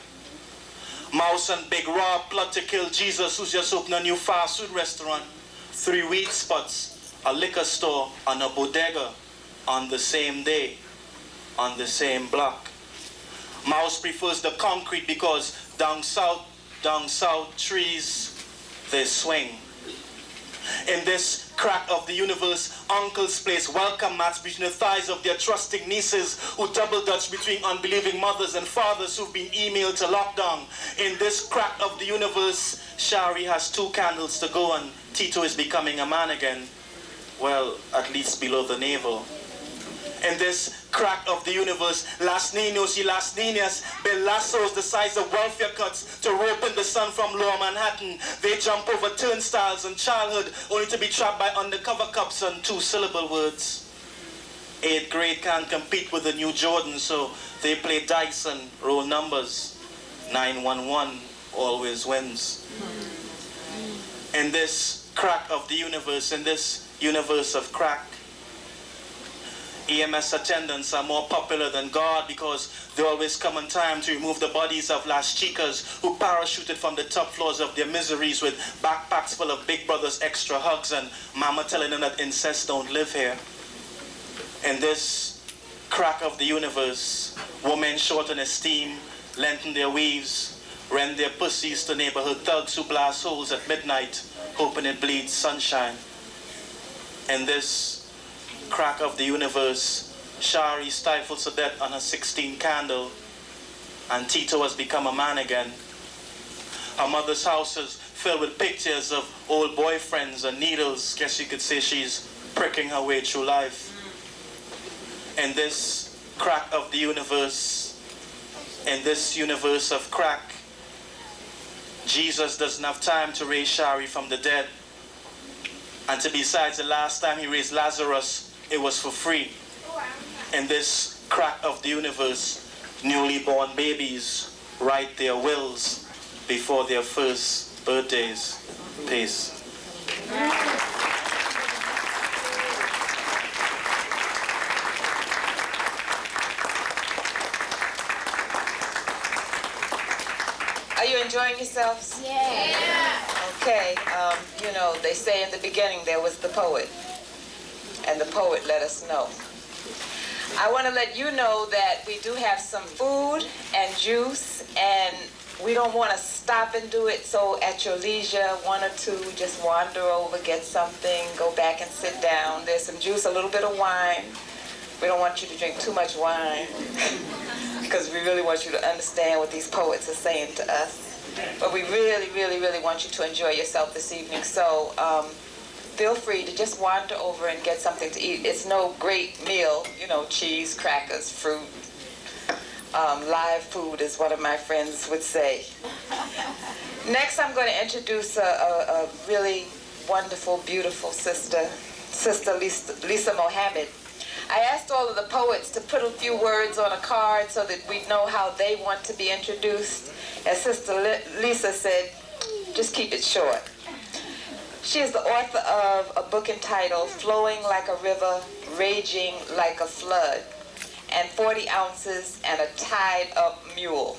Mouse and Big Rob plot to kill Jesus, who's just opened a new fast food restaurant, 3 weed spots, a liquor store, and a bodega on the same day, on the same block. Mouse prefers the concrete because down south trees, they swing. In this crack of the universe, uncles place welcome mats between the thighs of their trusting nieces who double dutch between unbelieving mothers and fathers who've been emailed to lockdown. In this crack of the universe, Shari has 2 candles to go and Tito is becoming a man again. Well, at least below the navel. In this crack of the universe, Las Niños y Las Niñas build lassos the size of welfare cuts to rope in the sun from lower Manhattan. They jump over turnstiles and childhood only to be trapped by undercover cops and 2-syllable words. 8th grade can't compete with the new Jordan, so they play dice and roll numbers. 911 always wins. In this crack of the universe, in this universe of crack, EMS attendants are more popular than God because they always come on time to remove the bodies of Las Chicas who parachuted from the top floors of their miseries with backpacks full of Big Brother's extra hugs and mama telling them that incest don't live here. In this crack of the universe, women short in esteem lengthen their weaves, rend their pussies to neighborhood thugs who blast holes at midnight, hoping it bleeds sunshine. In this crack of the universe, Shari stifles to death on her 16th candle, and Tito has become a man again. Her mother's house is filled with pictures of old boyfriends and needles. Guess you could say she's pricking her way through life. In this crack of the universe, in this universe of crack, Jesus doesn't have time to raise Shari from the dead. And to besides the last time he raised Lazarus it was for free. In this crack of the universe, newly born babies write their wills before their first birthdays. Peace. Are you enjoying yourselves? Yeah. Okay, you know, they say in the beginning there was the poet, and the poet let us know. I want to let you know that we do have some food and juice, and we don't want to stop and do it, so at your leisure, one or two, just wander over, get something, go back and sit down. There's some juice, a little bit of wine. We don't want you to drink too much wine because we really want you to understand what these poets are saying to us. But we really, really, really want you to enjoy yourself this evening. So feel free to just wander over and get something to eat. It's no great meal, you know, cheese, crackers, fruit. Live food, as one of my friends would say. Next, I'm going to introduce a really wonderful, beautiful sister, Sister Lisa Mohammed. I asked all of the poets to put a few words on a card so that we know how they want to be introduced. As Sister Lisa said, just keep it short. She is the author of a book entitled Flowing Like a River, Raging Like a Flood, and 40 Ounces and a Tied Up Mule.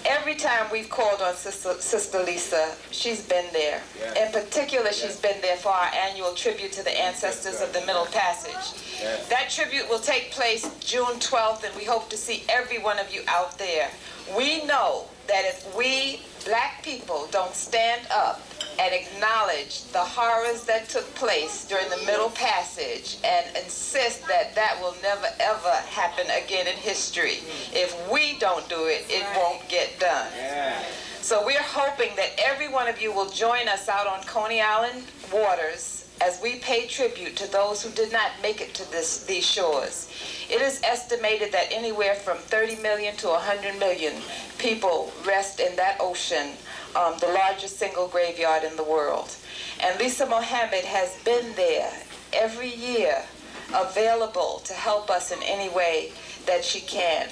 Every time we've called on Sister Lisa, she's been there. Yeah. In particular, she's been there for our annual tribute to the ancestors of the Middle Passage. Yeah. That tribute will take place June 12th, and we hope to see every one of you out there. We know that if we black people don't stand up and acknowledge the horrors that took place during the Middle Passage and insist that that will never ever happen again in history. If we don't do it, it won't get done. Yeah. So we're hoping that every one of you will join us out on Coney Island waters as we pay tribute to those who did not make it to these shores. It is estimated that anywhere from 30 million to 100 million people rest in that ocean, the largest single graveyard in the world. And Lisa Mohammed has been there every year, available to help us in any way that she can.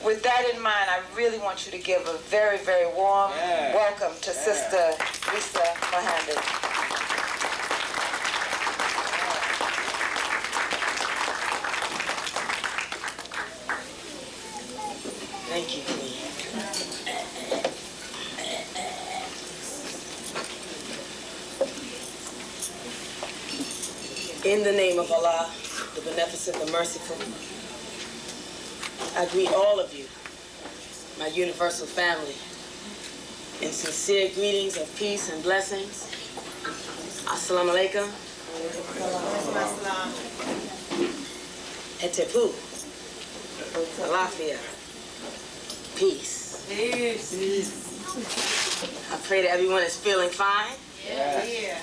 With that in mind, I really want you to give a very, very warm welcome to Sister Lisa Mohammed. Thank you, Queen. In the name of Allah, the Beneficent, the Merciful, I greet all of you, my universal family, in sincere greetings of peace and blessings. Assalamu alaikum. Etepu. Alafia. Peace. Peace. I pray that everyone is feeling fine. Yeah.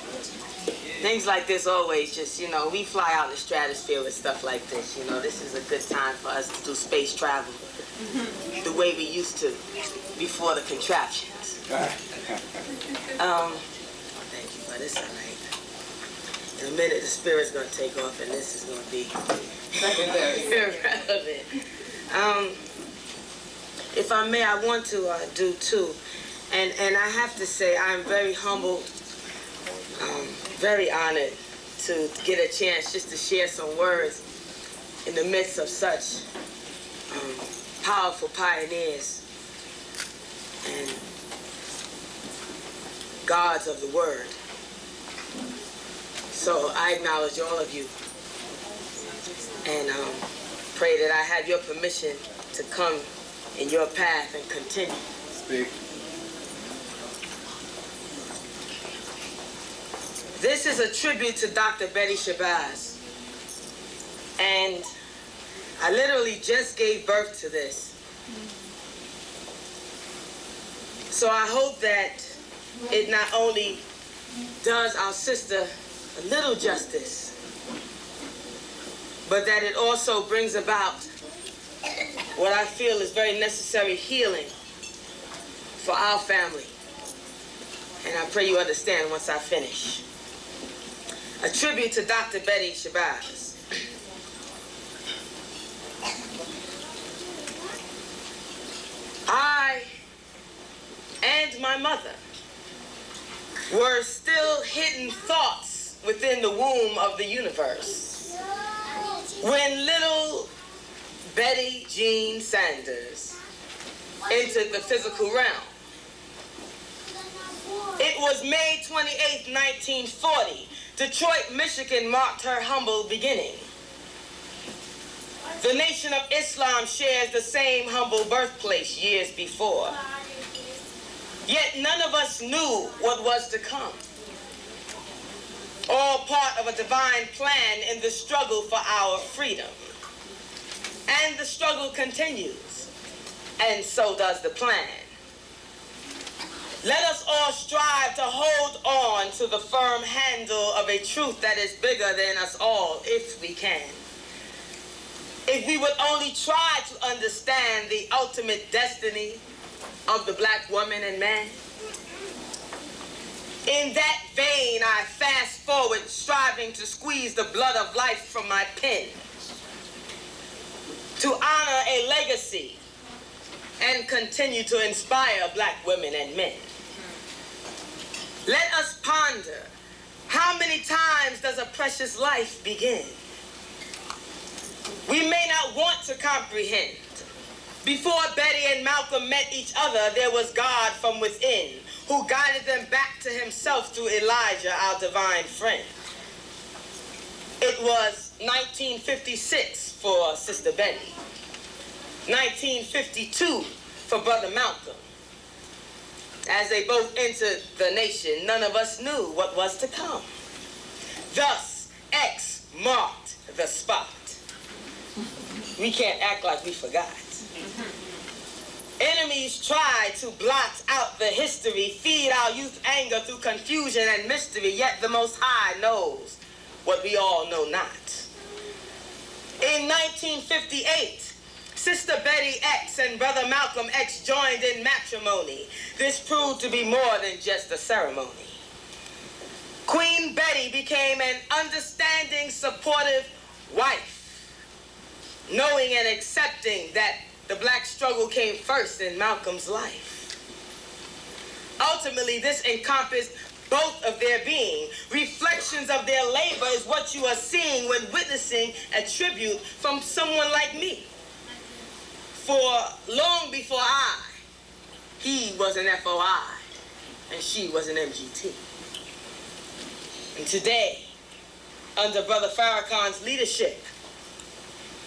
Things like this always just, you know, we fly out in the stratosphere with stuff like this. You know, this is a good time for us to do space travel the way we used to before the contraptions. Thank you, but it's all right. In a minute, the spirit's going to take off, and this is going to be very irrelevant. If I may, I want to do two. And I have to say, I'm very humbled, very honored to get a chance just to share some words in the midst of such powerful pioneers and gods of the word. So I acknowledge all of you and pray that I have your permission to come in your path and continue. Speak. This is a tribute to Dr. Betty Shabazz. And I literally just gave birth to this. So I hope that it not only does our sister a little justice, but that it also brings about what I feel is very necessary healing for our family. And I pray you understand once I finish. A tribute to Dr. Betty Shabazz. and my mother were still hidden thoughts within the womb of the universe when little Betty Jean Sanders entered the physical realm. It was May 28, 1940. Detroit, Michigan marked her humble beginning. The Nation of Islam shares the same humble birthplace years before. Yet none of us knew what was to come. All part of a divine plan in the struggle for our freedom. And the struggle continues, and so does the plan. Let us all strive to hold on to the firm handle of a truth that is bigger than us all, if we can. If we would only try to understand the ultimate destiny of the black woman and man. In that vein, I fast forward, striving to squeeze the blood of life from my pen, to honor a legacy and continue to inspire black women and men. Let us ponder, how many times does a precious life begin? We may not want to comprehend. Before Betty and Malcolm met each other, there was God from within, who guided them back to himself through Elijah, our divine friend. It was 1956 for Sister Betty, 1952 for Brother Malcolm. As they both entered the nation, none of us knew what was to come. Thus, X marked the spot. We can't act like we forgot. Enemies try to blot out the history, feed our youth anger through confusion and mystery, yet the Most High knows what we all know not. In 1958, Sister Betty X and Brother Malcolm X joined in matrimony. This proved to be more than just a ceremony. Queen Betty became an understanding, supportive wife, knowing and accepting that the black struggle came first in Malcolm's life. Ultimately, this encompassed both of their being. Reflections of their labor is what you are seeing when witnessing a tribute from someone like me. For long before he was an FOI and she was an MGT. And today, under Brother Farrakhan's leadership,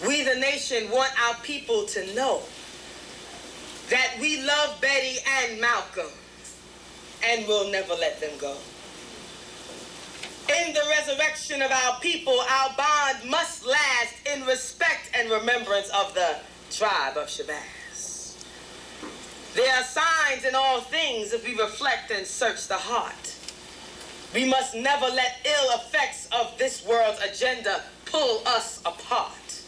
we, the nation, want our people to know that we love Betty and Malcolm and will never let them go. In the resurrection of our people, our bond must last in respect and remembrance of the tribe of Shabazz. There are signs in all things if we reflect and search the heart. We must never let ill effects of this world's agenda pull us apart,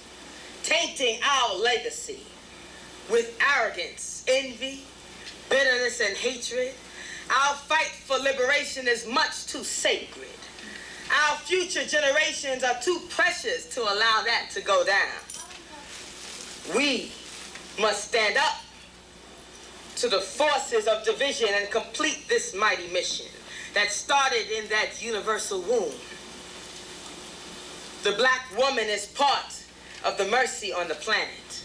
tainting our legacy with arrogance, envy, bitterness, and hatred. Our fight for liberation is much too sacred. Our future generations are too precious to allow that to go down. We must stand up to the forces of division and complete this mighty mission that started in that universal womb. The black woman is part of the mercy on the planet,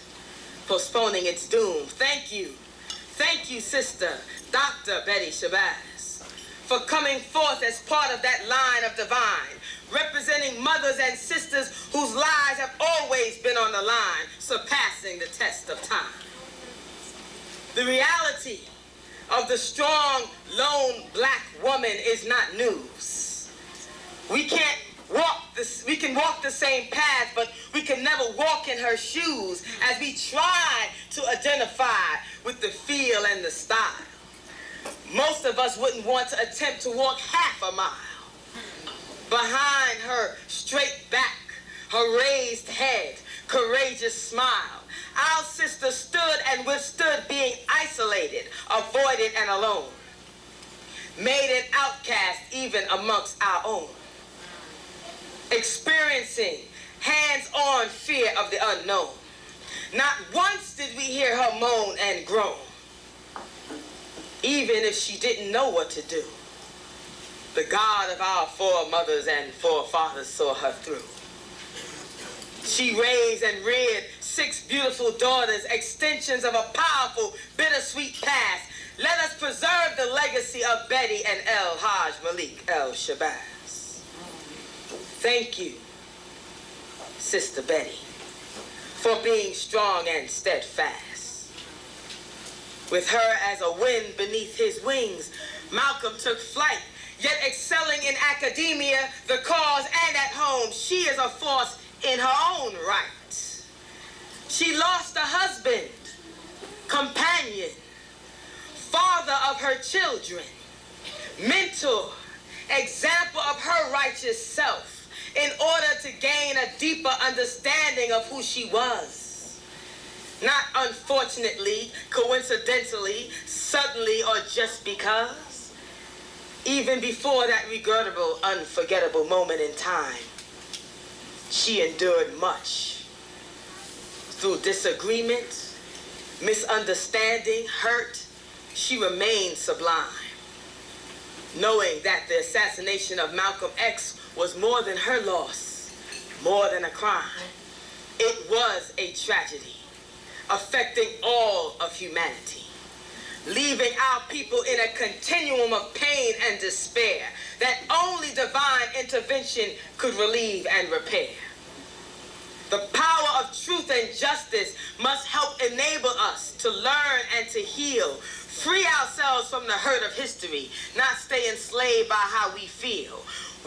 postponing its doom. Thank you, Sister Dr. Betty Shabazz, for coming forth as part of that line of divine, representing mothers and sisters whose lives have always been on the line, surpassing the test of time. The reality of the strong, lone black woman is not news. We can walk the same path, but we can never walk in her shoes as we try to identify with the feel and the style. Most of us wouldn't want to attempt to walk half a mile. Behind her straight back, her raised head, courageous smile, our sister stood and withstood being isolated, avoided, and alone. Made an outcast even amongst our own. Experiencing hands-on fear of the unknown. Not once did we hear her moan and groan. even if she didn't know what to do. The God of our foremothers and forefathers saw her through. She raised and reared 6 beautiful daughters, extensions of a powerful, bittersweet past. Let us preserve the legacy of Betty and El Haj Malik El Shabazz. Thank you, Sister Betty, for being strong and steadfast. With her as a wind beneath his wings, Malcolm took flight, yet excelling in academia, the cause, and at home. She is a force in her own right. She lost a husband, companion, father of her children, mentor, example of her righteous self, in order to gain a deeper understanding of who she was. Not unfortunately, coincidentally, suddenly, or just because. Even before that regrettable, unforgettable moment in time, she endured much. Through disagreement, misunderstanding, hurt, she remained sublime, knowing that the assassination of Malcolm X was more than her loss, more than a crime. It was a tragedy, affecting all of humanity, leaving our people in a continuum of pain and despair that only divine intervention could relieve and repair. The power of truth and justice must help enable us to learn and to heal, free ourselves from the hurt of history, not stay enslaved by how we feel.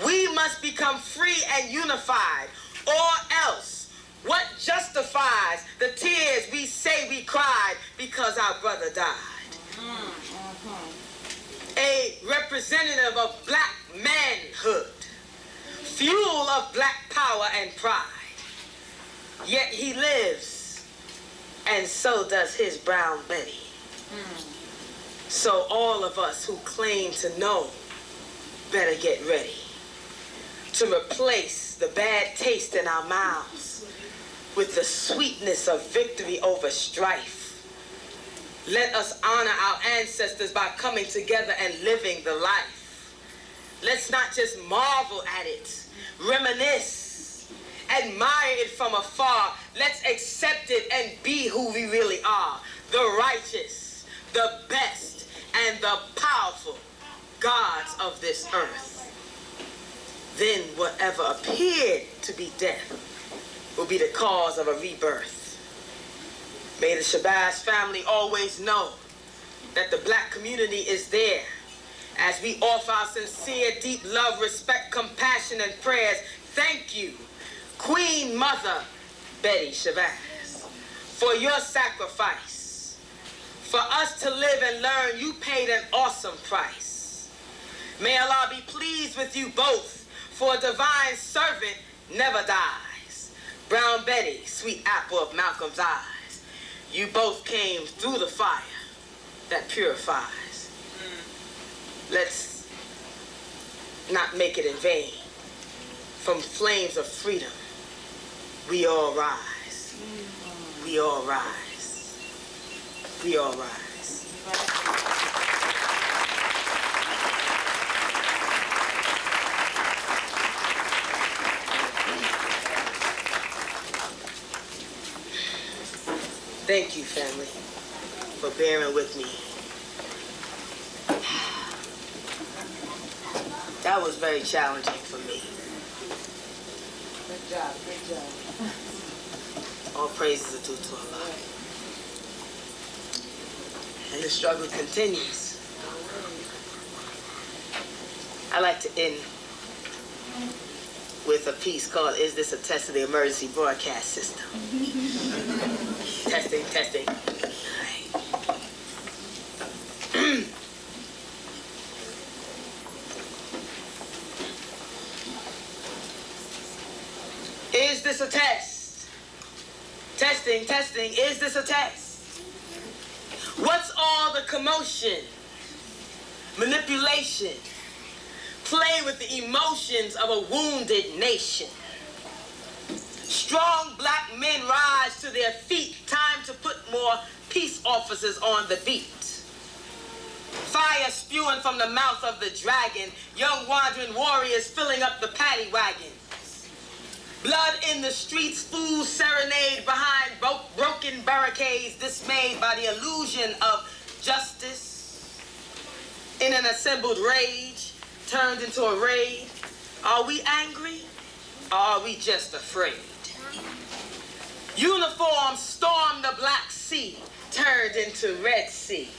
We must become free and unified, or else what justifies the tears we say we cried because our brother died? A representative of black manhood, fuel of black power and pride. Yet he lives, and so does his brown Betty. So all of us who claim to know better get ready to replace the bad taste in our mouths with the sweetness of victory over strife. Let us honor our ancestors by coming together and living the life. Let's not just marvel at it, reminisce, admire it from afar. Let's accept it and be who we really are, the righteous, the best, and the powerful gods of this earth. Then whatever appeared to be death will be the cause of a rebirth. May the Shabazz family always know that the black community is there as we offer our sincere, deep love, respect, compassion, and prayers. Thank you, Queen Mother Betty Shabazz, for your sacrifice. For us to live and learn, you paid an awesome price. May Allah be pleased with you both, for a divine servant never dies. Brown Betty, sweet apple of Malcolm's eyes, you both came through the fire that purifies. Let's not make it in vain. From flames of freedom, we all rise. We all rise. We all rise. Thank you, family, for bearing with me. That was very challenging for me. Good job, good job. All praises are due to Allah. And the struggle continues. I like to end with a piece called "Is This a Test of the Emergency Broadcast System?" Testing, testing. Is this a test? Testing, testing. Is this a test? What's all the commotion, manipulation, play with the emotions of a wounded nation? Strong black men rise to their feet. Time to put more peace officers on the beat. Fire spewing from the mouth of the dragon. Young wandering warriors filling up the paddy wagon. Blood in the streets, fools serenade behind broken barricades, dismayed by the illusion of justice. In an assembled rage, turned into a raid. Are we angry, or are we just afraid? Uniforms storm the Black Sea, turned into Red Sea,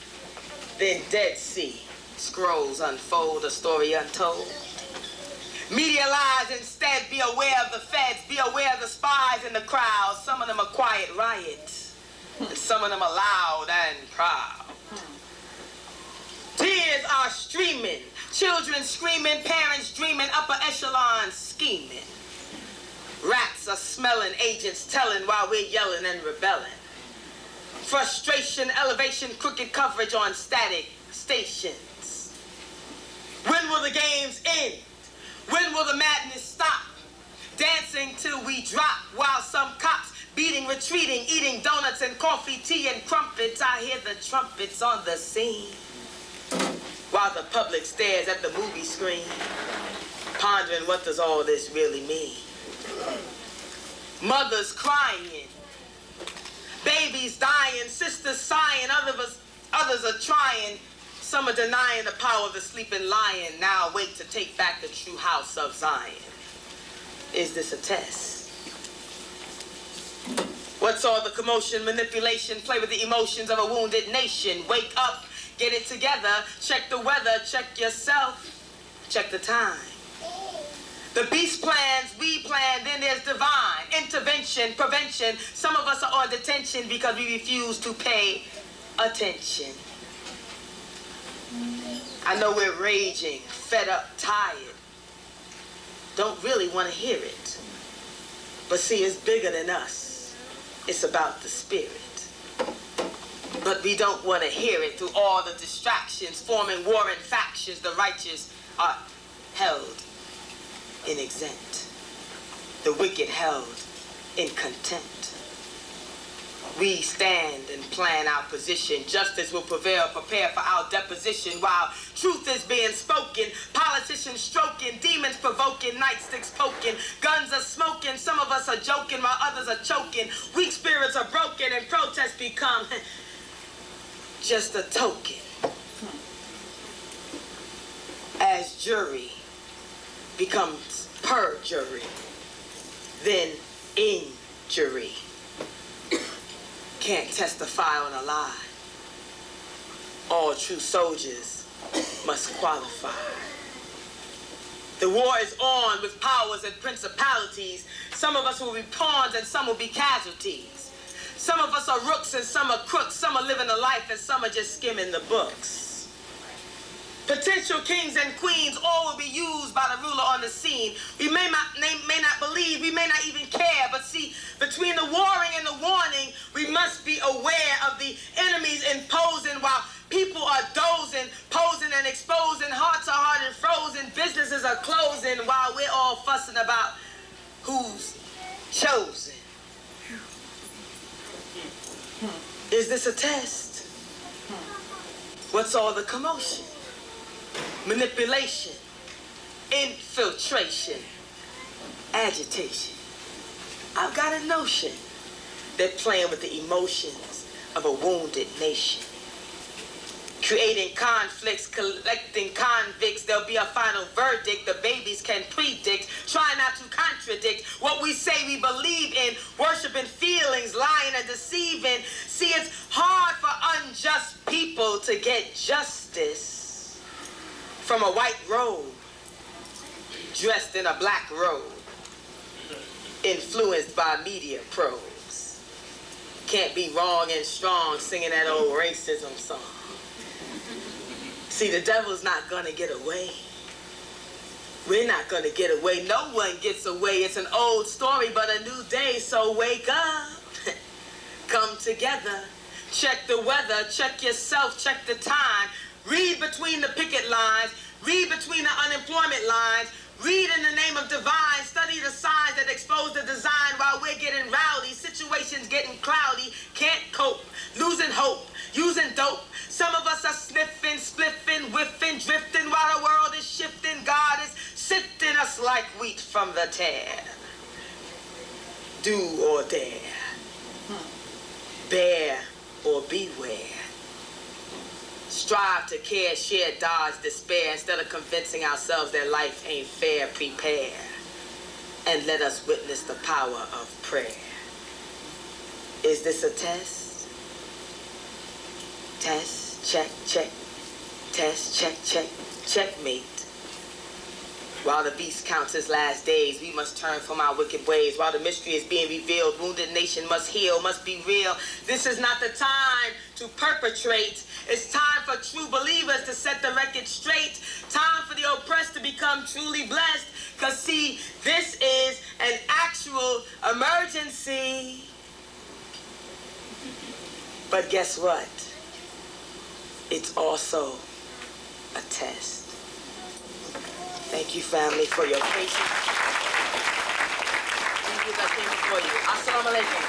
then Dead Sea. Scrolls unfold, a story untold. Media lies instead, be aware of the feds, be aware of the spies in the crowd. Some of them are quiet riots, and some of them are loud and proud. Tears are streaming, children screaming, parents dreaming, upper echelons scheming. Rats are smelling, agents telling while we're yelling and rebelling. Frustration, elevation, crooked coverage on static stations. When will the games end? When will the madness stop? Dancing till we drop while some cops beating, retreating, eating donuts and coffee, tea and crumpets. I hear the trumpets on the scene while the public stares at the movie screen, pondering what does all this really mean. Mothers crying, babies dying, sisters sighing, others are trying. Some are denying the power of the sleeping lion, now awake to take back the true house of Zion. Is this a test? What's all the commotion, manipulation, play with the emotions of a wounded nation? Wake up, get it together, check the weather, check yourself, check the time. The beast plans, we plan, then there's divine intervention, prevention. Some of us are on detention because we refuse to pay attention. I know we're raging, fed up, tired. Don't really want to hear it. But see, it's bigger than us. It's about the spirit. But we don't want to hear it through all the distractions, forming warring factions. The righteous are held in exempt. The wicked held in contempt. We stand and plan our position. Justice will prevail, prepare for our deposition while truth is being spoken. Politicians stroking, demons provoking, nightsticks poking, guns are smoking. Some of us are joking while others are choking. Weak spirits are broken and protests become just a token. As jury becomes perjury, then injury. Can't testify on a lie. All true soldiers must qualify. The war is on with powers and principalities. Some of us will be pawns and some will be casualties. Some of us are rooks and some are crooks. Some are living a life and some are just skimming the books. Potential kings and queens, all will be used by the ruler on the scene. We may not believe, we may not even care, but see, between the warring and the warning, we must be aware of the enemies imposing while people are dozing, posing and exposing, hearts are hard and frozen, businesses are closing while we're all fussing about who's chosen. Is this a test? What's all the commotion? Manipulation, infiltration, agitation. I've got a notion that playing with the emotions of a wounded nation. Creating conflicts, collecting convicts, there'll be a final verdict the babies can predict. Try not to contradict what we say we believe in, worshiping feelings, lying and deceiving. See, it's hard for unjust people to get justice from a white robe, dressed in a black robe, influenced by media probes. Can't be wrong and strong singing that old racism song. See, the devil's not gonna get away. We're not gonna get away. No one gets away. It's an old story, but a new day, so wake up. Come together. Check the weather, check yourself, check the time. Read between the picket lines, read between the unemployment lines, read in the name of divine, study the signs that expose the design while we're getting rowdy, situations getting cloudy, can't cope, losing hope, using dope. Some of us are sniffing, spliffing, tear. Do or dare. Bear or beware. Strive to care, share, dodge despair. Instead of convincing ourselves that life ain't fair, prepare. And let us witness the power of prayer. Is this a test? Test, check, check. Test, check, check, checkmate. While the beast counts his last days, we must turn from our wicked ways. While the mystery is being revealed, wounded nation must heal, must be real. This is not the time to perpetrate. It's time for true believers to set the record straight. Time for the oppressed to become truly blessed. Because see, this is an actual emergency. But guess what? It's also a test. Thank you, family, for your patience. Thank you, I came before you. Assalamu alaikum.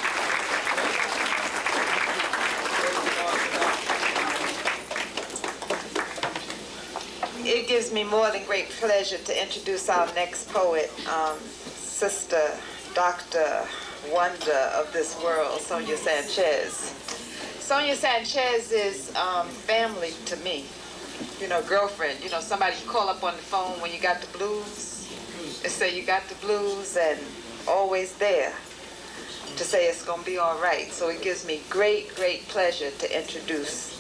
It gives me more than great pleasure to introduce our next poet, Sister Dr. Wonder of this world, Sonia Sanchez. Sonia Sanchez is family to me. You know, girlfriend, you know, somebody you call up on the phone when you got the blues and say you got the blues, and always there to say it's going to be all right. So it gives me great, great pleasure to introduce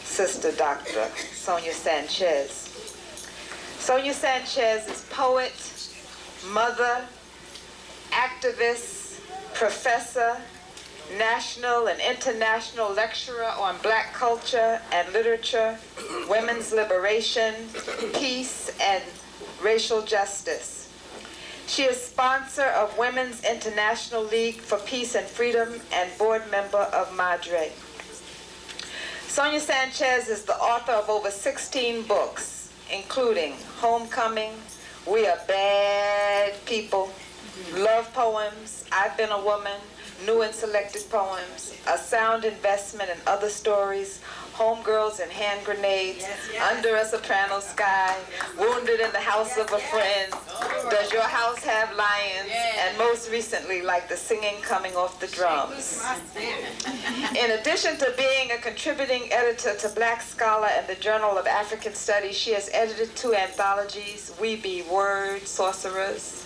Sister Dr. Sonia Sanchez. Sonia Sanchez is poet, mother, activist, professor, national and international lecturer on black culture and literature, women's liberation, peace, and racial justice. She is sponsor of Women's International League for Peace and Freedom and board member of Madre. Sonia Sanchez is the author of over 16 books, including Homecoming, We Are Bad People, Love Poems, I've Been a Woman, New and Selected Poems, A Sound Investment and Other Stories, Homegirls and Hand Grenades, Under a Soprano Sky, Wounded in the House of a Friend, Does Your House Have Lions, and most recently, Like the Singing Coming Off the Drums. In addition to being a contributing editor to Black Scholar and the Journal of African Studies, she has edited 2 anthologies, We Be Word Sorcerers,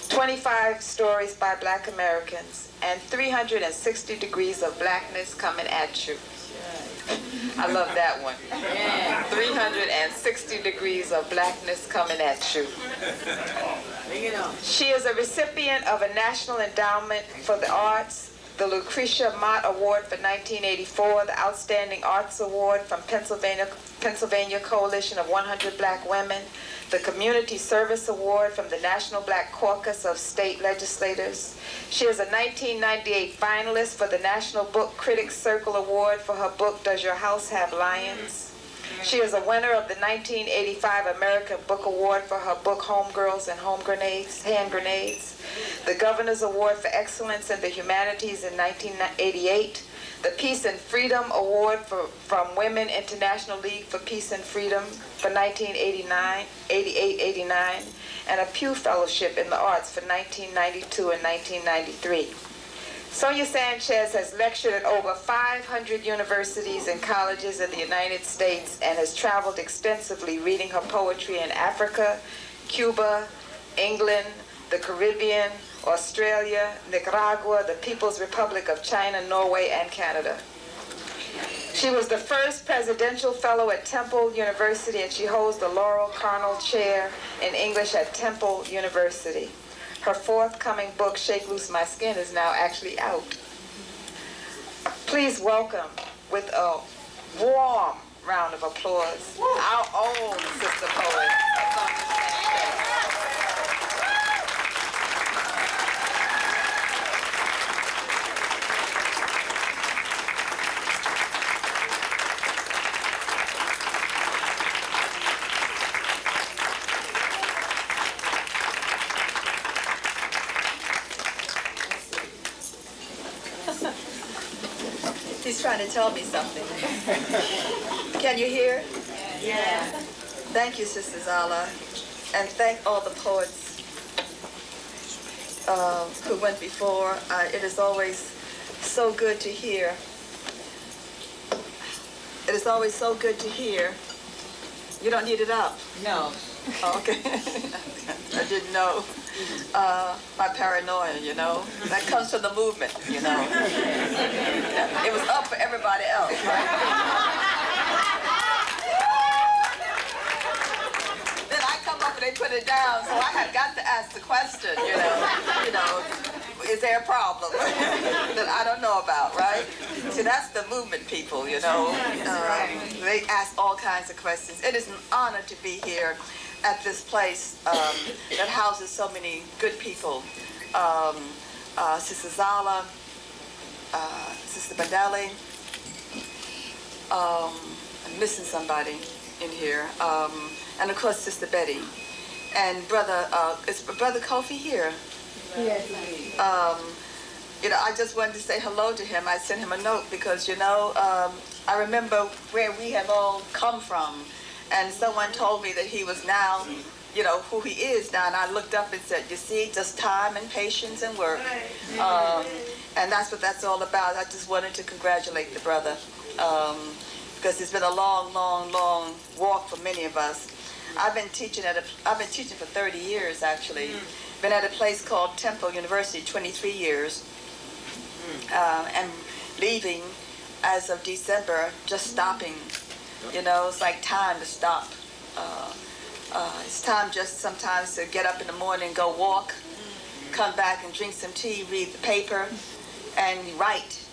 25 Stories by Black Americans, and 360 Degrees of Blackness Coming at You. I love that one. 360 Degrees of Blackness Coming at You. Bring it on. She is a recipient of a National Endowment for the Arts, the Lucretia Mott Award for 1984, the Outstanding Arts Award from Pennsylvania Coalition of 100 Black Women, the Community Service Award from the National Black Caucus of State Legislators. She is a 1998 finalist for the National Book Critics Circle Award for her book, Does Your House Have Lions? She is a winner of the 1985 American Book Award for her book, Homegirls and Hand Grenades, the Governor's Award for Excellence in the Humanities in 1988, the Peace and Freedom Award from Women International League for Peace and Freedom for 1988-89, and a Pew Fellowship in the Arts for 1992 and 1993. Sonia Sanchez has lectured at over 500 universities and colleges in the United States and has traveled extensively reading her poetry in Africa, Cuba, England, the Caribbean, Australia, Nicaragua, the People's Republic of China, Norway, and Canada. She was the first presidential fellow at Temple University, and she holds the Laurel Carnell Chair in English at Temple University. Her forthcoming book, Shake Loose My Skin, is now actually out. Please welcome, with a warm round of applause, our own sister poet, Sonia Sanchez. He's trying to tell me something. Can you hear? Yeah. Thank you, Sister Zala, and thank all the poets who went before. It is always so good to hear. It is always so good to hear. You don't need it up? No. Oh, okay. I didn't know. My paranoia, you know. That comes from the movement, you know. It was up for everybody else, right? Then I come up and they put it down, so I had got to ask the question, you know, is there a problem that I don't know about, right? See, that's the movement people, you know. They ask all kinds of questions. It is an honor to be here at this place that houses so many good people. Sister Zala, Sister Bandali, I'm missing somebody in here, and of course Sister Betty, and is Brother Kofi here? Yes. You know, I just wanted to say hello to him. I sent him a note because, you know, I remember where we have all come from. And someone told me that he was now, you know, who he is now. And I looked up and said, you see, just time and patience and work. And that's what that's all about. I just wanted to congratulate the brother because it's been a long, long, long walk for many of us. I've been teaching for 30 years, actually. Been at a place called Temple University 23 years. And leaving as of December, just stopping. You know, it's like time to stop. It's time just sometimes to get up in the morning, go walk, come back and drink some tea, read the paper, and write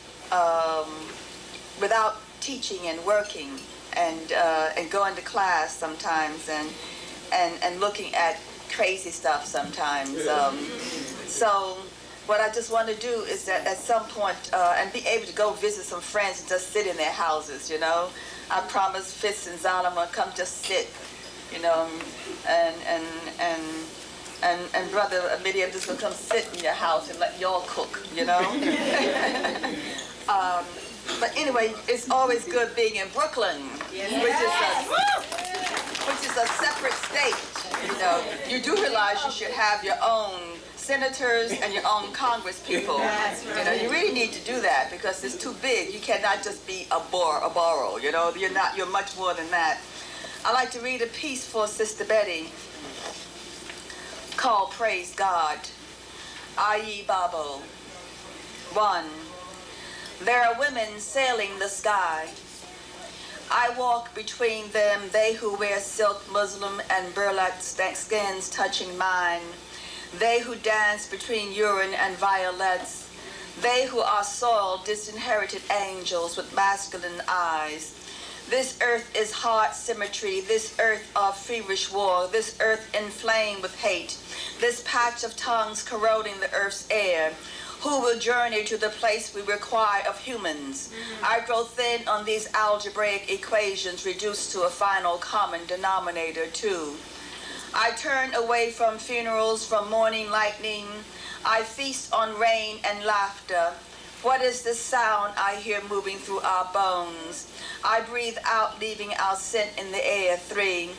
without teaching and working and going to class sometimes and looking at crazy stuff sometimes. So what I just want to do is that at some point and be able to go visit some friends and just sit in their houses, you know. I promise Fitz and Zala, I'm gonna come just sit, you know, and Brother Amidi, I'm just gonna come sit in your house and let y'all cook, you know. But anyway, it's always good being in Brooklyn, which is a separate state. You know, you do realize you should have your own senators and your own Congress people. You know, you really need to do that because it's too big. You cannot just be a borough, you know. You're much more than that. I'd like to read a piece for Sister Betty called Praise God. Ayi Babo. 1. There are women sailing the sky. I walk between them, they who wear silk muslin and burlap skins touching mine. They who dance between urine and violets. They who are soiled, disinherited angels with masculine eyes. This earth is hard symmetry, this earth of feverish war, this earth inflamed with hate, this patch of tongues corroding the earth's air. Who will journey to the place we require of humans? I grow thin on these algebraic equations reduced to a final common denominator too. I turn away from funerals, from morning lightning. I feast on rain and laughter. What is this sound I hear moving through our bones? I breathe out, leaving our scent in the air. 3.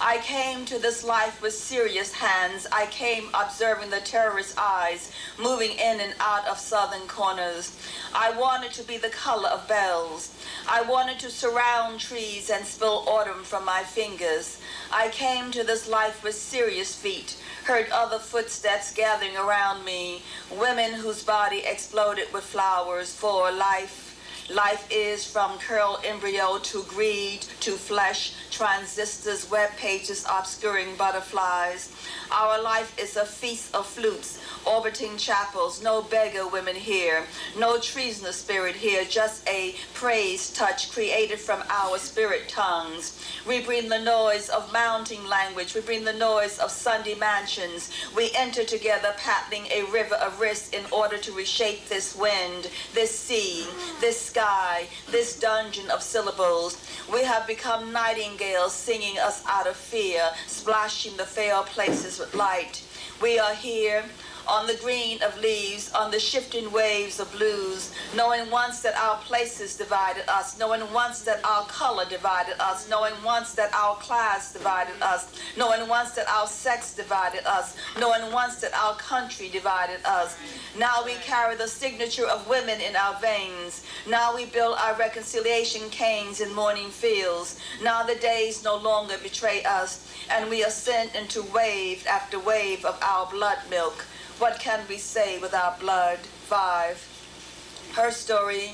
I came to this life with serious hands. I came observing the terrorist eyes, moving in and out of southern corners. I wanted to be the color of bells. I wanted to surround trees and spill autumn from my fingers. I came to this life with serious feet, heard other footsteps gathering around me, women whose body exploded with flowers for life. Life is from curled embryo to greed, to flesh, transistors, web pages obscuring butterflies. Our life is a feast of flutes, orbiting chapels, no beggar women here, no treasonous spirit here, just a praise touch created from our spirit tongues. We bring the noise of mounting language, we bring the noise of Sunday mansions. We enter together paddling a river of risk in order to reshape this wind, this sea, this sky, this dungeon of syllables. We have become nightingales singing us out of fear, splashing the fair places with light. We are here, on the green of leaves, on the shifting waves of blues, knowing once that our places divided us, knowing once that our color divided us, knowing once that our class divided us, knowing once that our sex divided us, knowing once that our country divided us. Now we carry the signature of women in our veins. Now we build our reconciliation canes in morning fields. Now the days no longer betray us, and we ascend into wave after wave of our blood milk. What can we say with our blood? 5. Her story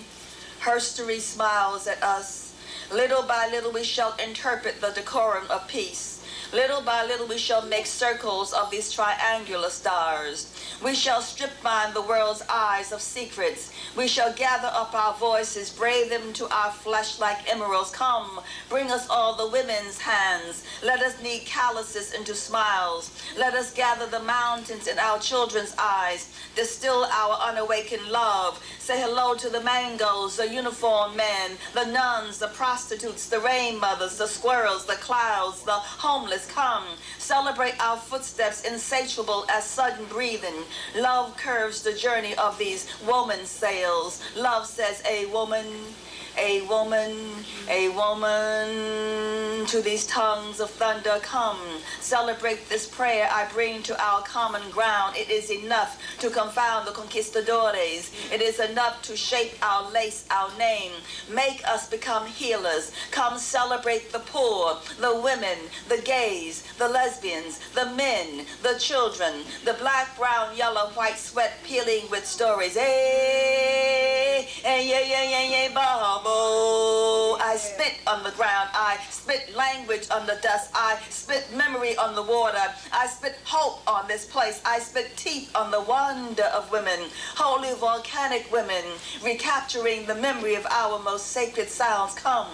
smiles at us. Little by little we shall interpret the decorum of peace. Little by little we shall make circles of these triangular stars. We shall strip mine the world's eyes of secrets. We shall gather up our voices, braid them to our flesh like emeralds. Come, bring us all the women's hands. Let us knead calluses into smiles. Let us gather the mountains in our children's eyes. Distill our unawakened love. Say hello to the mangoes, the uniformed men, the nuns, the prostitutes, the rain mothers, the squirrels, the clouds, the homeless. Come, celebrate our footsteps, insatiable as sudden breathing. Love curves the journey of these woman sails. Love says, a woman, a woman, a woman. To these tongues of thunder, come, celebrate this prayer I bring to our common ground. It is enough to confound the conquistadores. It is enough to shape our lace, our name. Make us become healers. Come celebrate the poor, the women, the gays, the lesbians, the men, the children, the black, brown, yellow, white sweat peeling with stories. Hey, hey, yeah, yeah, yeah, yeah, bubble. I spit on the ground. I spit language on the dust. I spit memory on the water. I spit hope on this place. I spit teeth on the wonder of women. Holy volcanic women, recapturing the memory of our most sacred sounds. Come,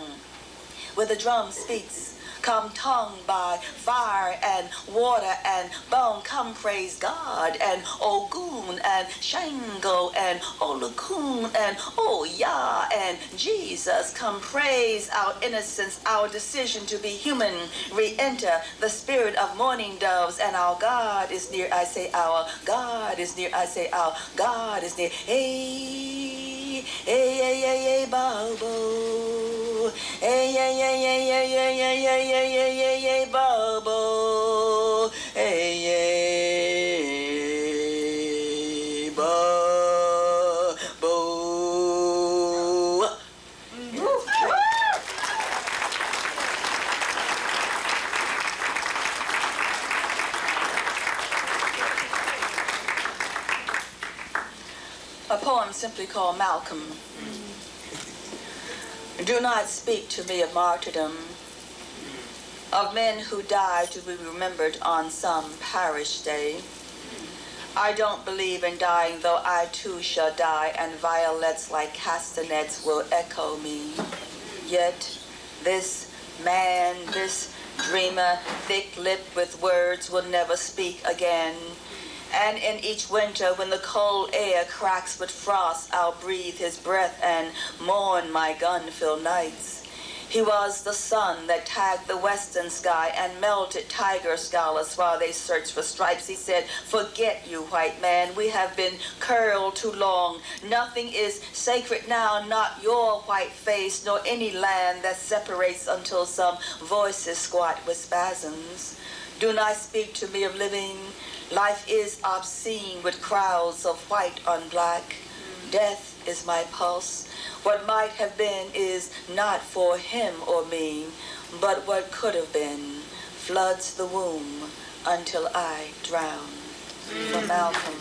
where the drum speaks. Come tongue by fire and water and bone. Come praise God and Ogun and Shango and Olokun and Oya and Jesus. Come praise our innocence, our decision to be human. Re-enter the spirit of mourning doves, and our God is near. I say our God is near. I say our God is near. Hey, hey, hey, hey, hey, Bobo. Hey, hey, hey, hey, hey, hey, hey, hey, hey, hey, hey, hey, Bobo. Hey, hey, Bobo. A poem simply called Malcolm. Do not speak to me of martyrdom, of men who died to be remembered on some parish day. I don't believe in dying, though I too shall die, and violets like castanets will echo me. Yet this man, this dreamer, thick-lipped with words, will never speak again. And in each winter, when the cold air cracks with frost, I'll breathe his breath and mourn my gun-filled nights. He was the sun that tagged the western sky and melted tiger scholars while they searched for stripes. He said, forget you, white man, we have been curled too long. Nothing is sacred now, not your white face, nor any land that separates until some voices squat with spasms. Do not speak to me of living. Life is obscene with crowds of white on black. Death is my pulse. What might have been is not for him or me, but what could have been floods the womb until I drown. From Malcolm.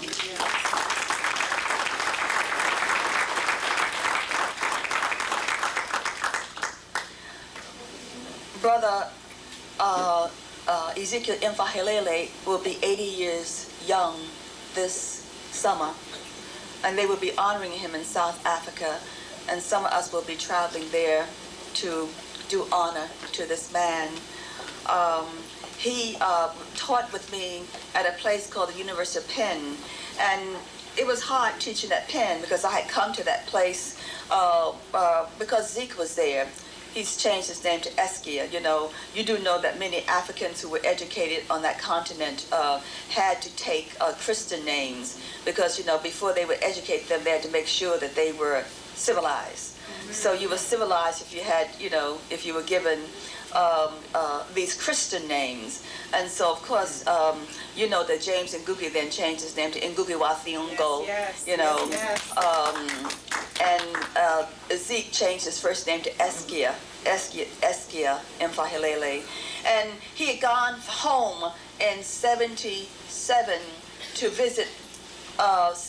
Brother Ezekiel Mfahilele will be 80 years young this summer, and they will be honoring him in South Africa, and some of us will be traveling there to do honor to this man. He taught with me at a place called the University of Penn, and it was hard teaching at Penn because I had come to that place because Zeke was there. he's changed his name to Eskia. You know, you do know that many Africans who were educated on that continent had to take Christian names because, you know, before they would educate them, they had to make sure that they were civilized. So you were civilized if you had, you know, if you were given these Christian names. And so, of course, you know that James Ngugi then changed his name to Ngugi wa Thiong'o, you know. And Zeke changed his first name to Eskia Mfahilele. And he had gone home in 77 to visit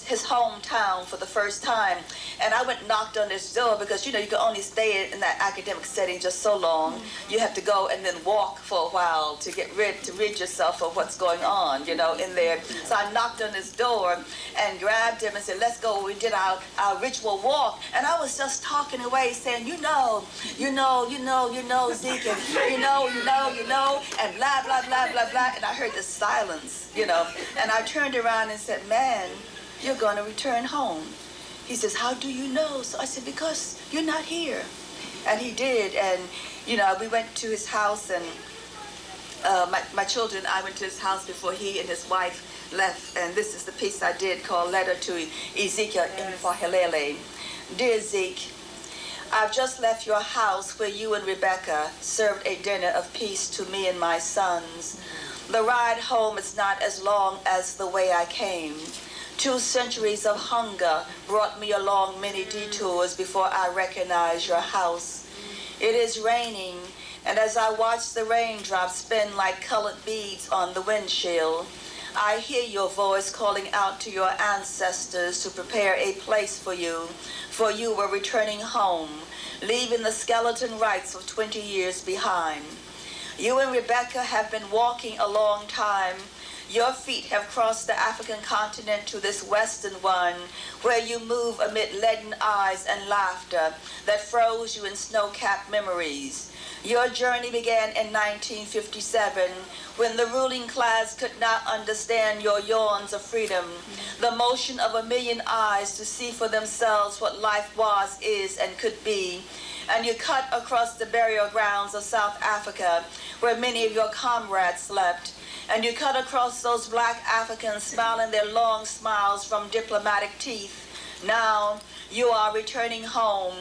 his hometown for the first time, and I went and knocked on his door because, you know, you can only stay in that academic setting just so long. You have to go and then walk for a while to rid yourself of what's going on, you know, in there. So I knocked on his door and grabbed him and said, let's go. We did our ritual walk, and I was just talking away saying, you know, Zeke, and you know, and blah, blah, blah, blah, blah, and I heard this silence, you know, and I turned around and said, man, you're going to return home. He says, how do you know? So I said, because you're not here. And he did, and, you know, we went to his house, and my children, I went to his house before he and his wife left, and this is the piece I did called Letter to Ezekiel Mfahilele. Dear Zeke, I've just left your house where you and Rebecca served a dinner of peace to me and my sons. The ride home is not as long as the way I came. 2 centuries of hunger brought me along many detours before I recognized your house. It is raining, and as I watch the raindrops spin like colored beads on the windshield, I hear your voice calling out to your ancestors to prepare a place for you were returning home, leaving the skeleton rites of 20 years behind. You and Rebecca have been walking a long time. Your feet have crossed the African continent to this western one, where you move amid leaden eyes and laughter that froze you in snow-capped memories. Your journey began in 1957, when the ruling class could not understand your yawns of freedom, the motion of 1 million eyes to see for themselves what life was, is, and could be. And you cut across the burial grounds of South Africa, where many of your comrades slept. And you cut across those black Africans smiling their long smiles from diplomatic teeth. Now you are returning home.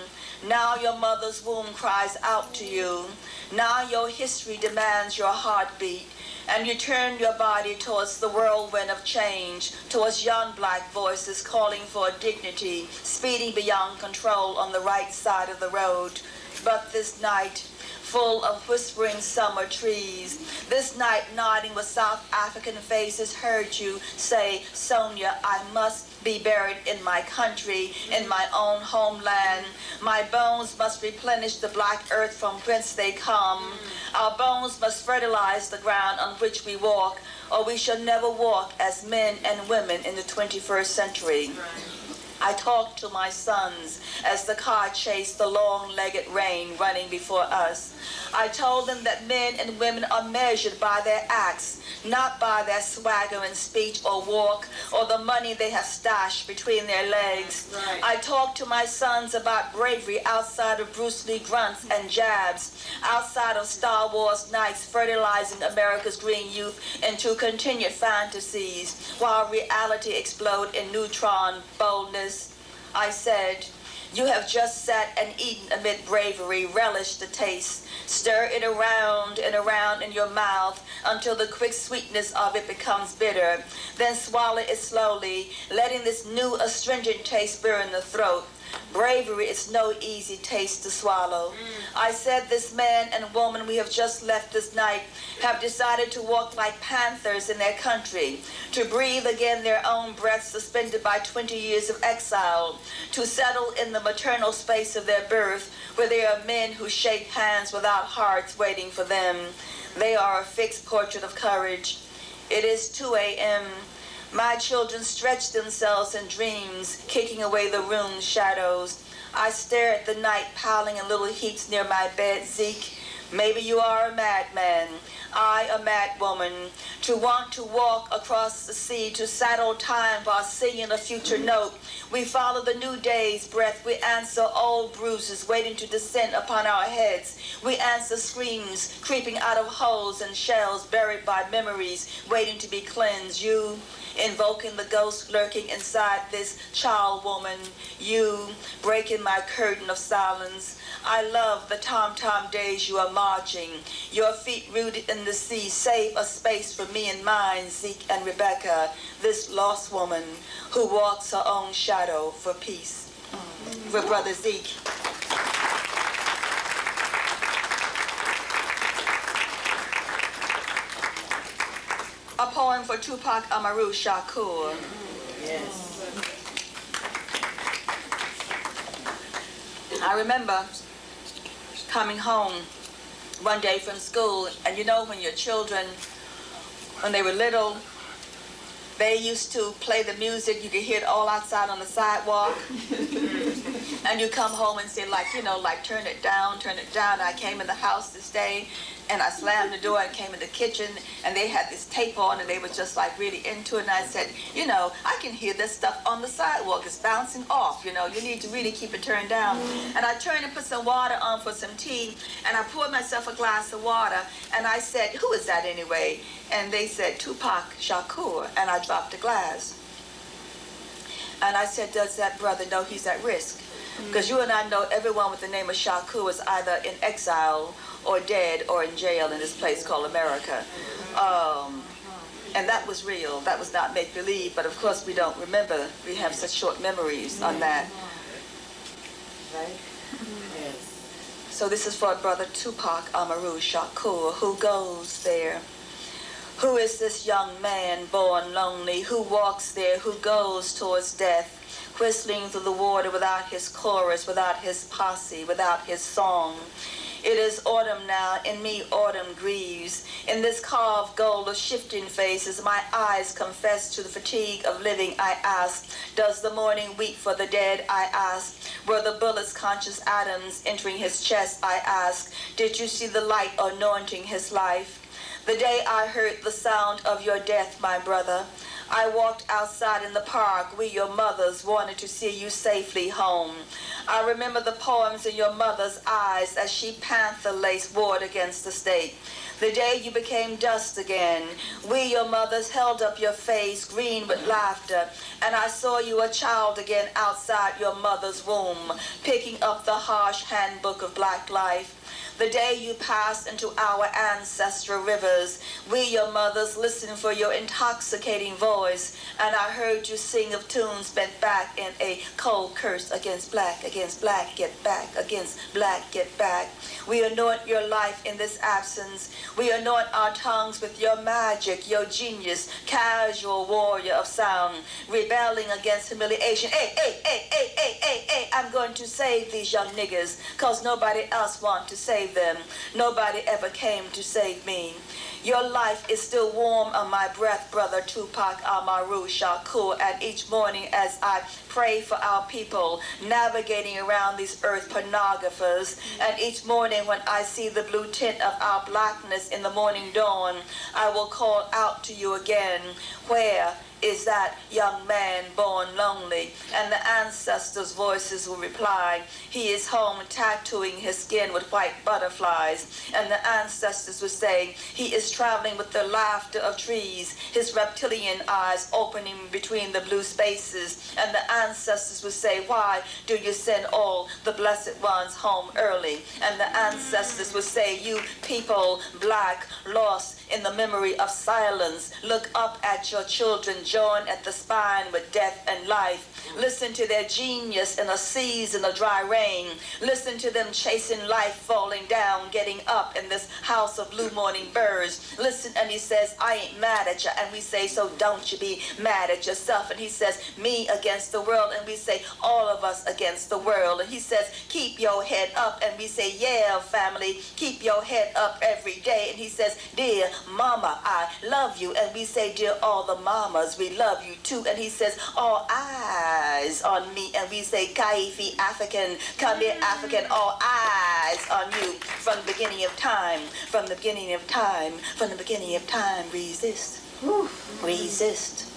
Now your mother's womb cries out to you. Now your history demands your heartbeat. And you turn your body towards the whirlwind of change, towards young black voices calling for dignity, speeding beyond control on the right side of the road. But this night, full of whispering summer trees, this night nodding with South African faces, heard you say, Sonia, I must be buried in my country, in my own homeland. My bones must replenish the black earth from whence they come. Our bones must fertilize the ground on which we walk, or we shall never walk as men and women in the 21st century. I talked to my sons as the car chased the long-legged rain running before us. I told them that men and women are measured by their acts, not by their swagger in speech or walk, or the money they have stashed between their legs. Right. I talked to my sons about bravery outside of Bruce Lee grunts and jabs, outside of Star Wars nights fertilizing America's green youth into continued fantasies, while reality exploded in neutron boldness. I said, you have just sat and eaten amid bravery, relish the taste, stir it around and around in your mouth until the quick sweetness of it becomes bitter, then swallow it slowly, letting this new astringent taste burn the throat. Bravery is no easy taste to swallow. I said this man and woman we have just left this night have decided to walk like panthers in their country, to breathe again their own breaths suspended by 20 years of exile, to settle in the maternal space of their birth, where there are men who shake hands without hearts waiting for them. They are a fixed portrait of courage. It is 2 a.m. My children stretch themselves in dreams, kicking away the room's shadows. I stare at the night piling in little heaps near my bed, Zeke. Maybe you are a madman, I a mad woman, to want to walk across the sea, to saddle time while singing a future note. We follow the new day's breath, we answer old bruises waiting to descend upon our heads. We answer screams creeping out of holes and shells buried by memories waiting to be cleansed. You invoking the ghost lurking inside this child woman. You breaking my curtain of silence. I love the tom-tom days you are marching. Your feet rooted in the sea. Save a space for me and mine, Zeke and Rebecca, this lost woman who walks her own shadow for peace. For Brother Zeke. A poem for Tupac Amaru Shakur. Yes. I remember coming home one day from school, and you know when your children, when they were little, they used to play the music, you could hear it all outside on the sidewalk. And you come home and say, like, you know, like, turn it down, turn it down. I came in the house this day, and I slammed the door and came in the kitchen, and they had this tape on, and they were just, like, really into it. And I said, you know, I can hear this stuff on the sidewalk. It's bouncing off, you know. You need to really keep it turned down. And I turned and put some water on for some tea, and I poured myself a glass of water, and I said, who is that anyway? And they said, Tupac Shakur, and I dropped the glass. And I said, does that brother know he's at risk? Because you and I know everyone with the name of Shakur is either in exile or dead or in jail in this place called America. And that was real. That was not make-believe, but of course we don't remember. We have such short memories on that. Right? Yes. So this is for Brother Tupac Amaru Shakur, who goes there. Who is this young man born lonely? Who walks there? Who goes towards death? Whistling through the water without his chorus, without his posse, without his song. It is autumn now, in me autumn grieves. In this carved gold of shifting faces, my eyes confess to the fatigue of living. I ask, does the morning weep for the dead? I ask, were the bullets conscious atoms entering his chest? I ask, did you see the light anointing his life? The day I heard the sound of your death, my brother, I walked outside in the park. We, your mothers, wanted to see you safely home. I remember the poems in your mother's eyes as she panther-laced warred against the state. The day you became dust again, we, your mothers, held up your face, green with laughter, and I saw you a child again outside your mother's womb, picking up the harsh handbook of black life. The day you passed into our ancestral rivers, we, your mothers, listened for your intoxicating voice, and I heard you sing of tunes bent back in a cold curse against black, get back, against black, get back. We anoint your life in this absence. We anoint our tongues with your magic, your genius, casual warrior of sound, rebelling against humiliation. Hey, I'm going to save these young niggas, cause nobody else want to save them. Nobody ever came to save me. Your life is still warm on my breath, Brother Tupac Amaru Shakur, and each morning as I pray for our people navigating around these earth pornographers, and each morning when I see the blue tint of our blackness in the morning dawn, I will call out to you again, where is that young man born lonely? And the ancestors' voices will reply, he is home tattooing his skin with white butterflies. And the ancestors will say, he is traveling with the laughter of trees, his reptilian eyes opening between the blue spaces. And the ancestors will say, why do you send all the blessed ones home early? And the ancestors will say, you people, black, lost in the memory of silence, look up at your children joined at the spine with death and life. Listen to their genius in a season of dry rain. Listen to them chasing life, falling down, getting up in this house of blue morning birds. Listen, and he says, I ain't mad at you. And we say, so don't you be mad at yourself. And he says, me against the world. And we say, all of us against the world. And he says, keep your head up. And we say, yeah, family, keep your head up every day. And he says, dear mama, I love you. And we say, dear all the mamas, we love you too. And he says, all eyes on me. And we say, Kaifi African, come here African, all eyes lies on you from the beginning of time, from the beginning of time, from the beginning of time. Resist. Resist.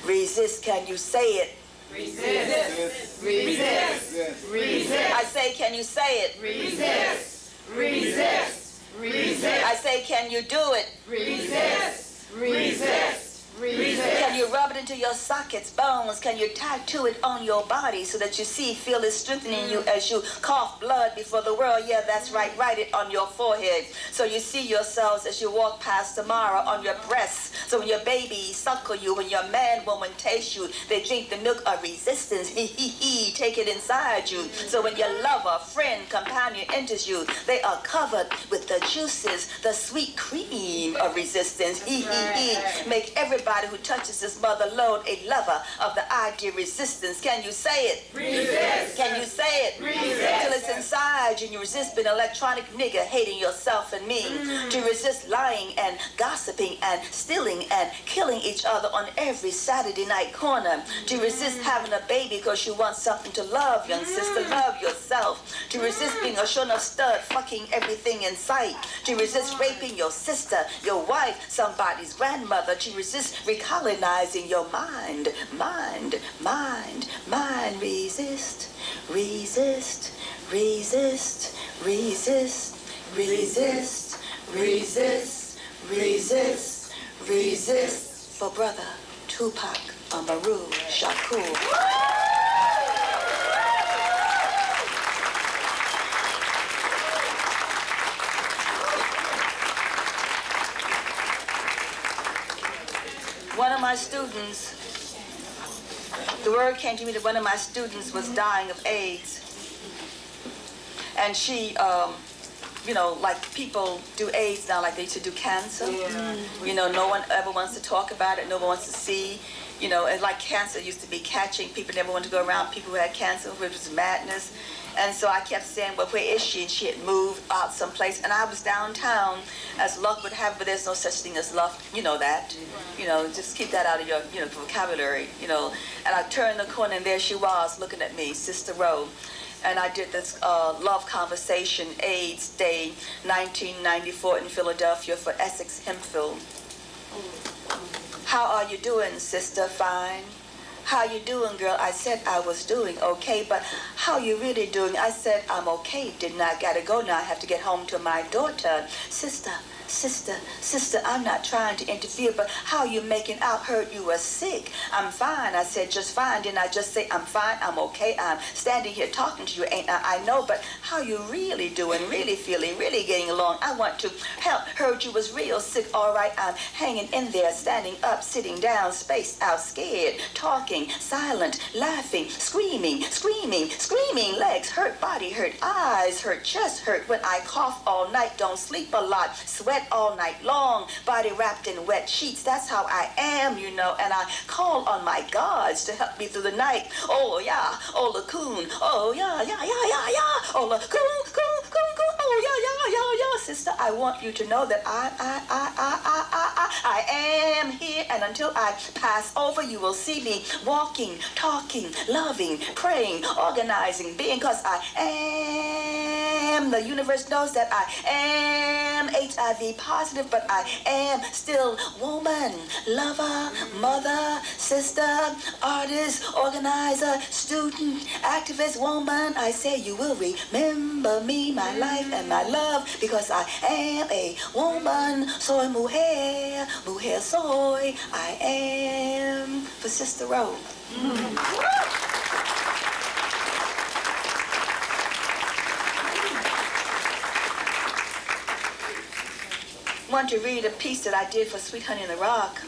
Resist. Can you say it? Resist. Resist. Resist. I say, can you say it? Resist. Resist. Resist. I say, can you do it? Resist. Resist. Can you rub it into your sockets, bones? Can you tattoo it on your body so that you see, feel it strengthening you as you cough blood before the world? Yeah, that's right. Write it on your forehead so you see yourselves as you walk past tomorrow on your breasts. So when your baby suckle you, when your man, woman taste you, they drink the milk of resistance. Take it inside you. So when your lover, friend, companion enters you, they are covered with the juices, the sweet cream of resistance. Make everybody who touches this mother load a lover of the idea of resistance. Can you say it? Resist. Can you say it? Resist. Till it's inside you and you resist being an electronic nigger, hating yourself and me. To resist lying and gossiping and stealing and killing each other on every Saturday night corner. To resist having a baby because you want something to love, young sister. Love yourself. To resist being a sure enough stud, fucking everything in sight. To resist raping your sister, your wife, somebody's grandmother. To resist recolonizing your mind. Resist, resist, resist, resist, resist, resist, resist, resist. For brother Tupac Amaru Shakur. One of my students, the word came to me that one of my students was dying of AIDS. And she, you know, like people do AIDS now like they used to do cancer. You know, no one ever wants to talk about it, no one wants to see. You know, and like cancer used to be catching, people never wanted to go around people who had cancer, which was madness. And so I kept saying, well, where is she? And she had moved out someplace. And I was downtown, as luck would have it, but there's no such thing as luck. You know that. You know, just keep that out of your, you know, vocabulary, you know. And I turned the corner, and there she was, looking at me, Sister Rowe. And I did this love conversation, AIDS Day, 1994 in Philadelphia for Essex Hemphill. How are you doing, sister? Fine. How you doing, girl? I said I was doing okay, but how you really doing? I said I'm okay. Didn't I gotta go now? I have to get home to my daughter. Sister, I'm not trying to interfere, but how you making out? Heard you were sick. I'm fine. I said just fine. Didn't I just say I'm fine? I'm okay. I'm standing here talking to you, ain't I know, but how you really doing? Really feeling? Really getting along? I want to help. Heard you was real sick. All right, I'm hanging in there, standing up, sitting down, spaced out, scared, talking, silent, laughing, screaming, legs hurt, body hurt, eyes hurt, chest hurt. When I cough all night, don't sleep a lot, sweat all night long, body wrapped in wet sheets. That's how I am, you know, and I call on my gods to help me through the night. Oh yeah, oh la coon, oh yeah, oh la coon, oh yeah, sister. I want you to know that I am here, and until I pass over, you will see me walking, talking, loving, praying, organizing, being, because I am. The universe knows that I am HIV positive, but I am still woman, lover, mother, sister, artist, organizer, student, activist, woman. I say you will remember me, my life and my love, because I am a woman. Soy mujer, mujer soy. I am for Sister Rowe. I want to read a piece that I did for Sweet Honey in the Rock.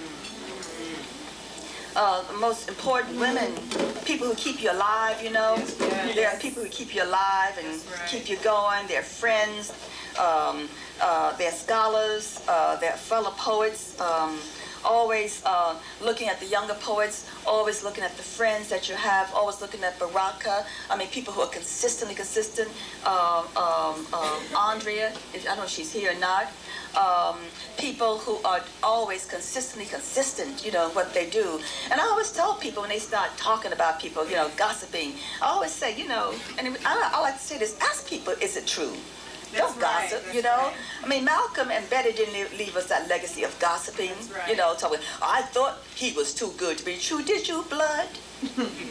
The most important women, people who keep you alive, you know. There are people who keep you alive and keep you going. They're friends, they're scholars, they're fellow poets always looking at the younger poets, always looking at the friends that you have, always looking at Baraka. I mean, people who are consistent. Andrea, I don't know if she's here or not. People who are always consistent, you know, what they do. And I always tell people when they start talking about people, you know, gossiping, I always say, you know, and I like to say this, ask people, is it true? Don't gossip, you know. I mean, Malcolm and Betty didn't leave us that legacy of gossiping, you know, talking, I thought he was too good to be true. Did you, blood?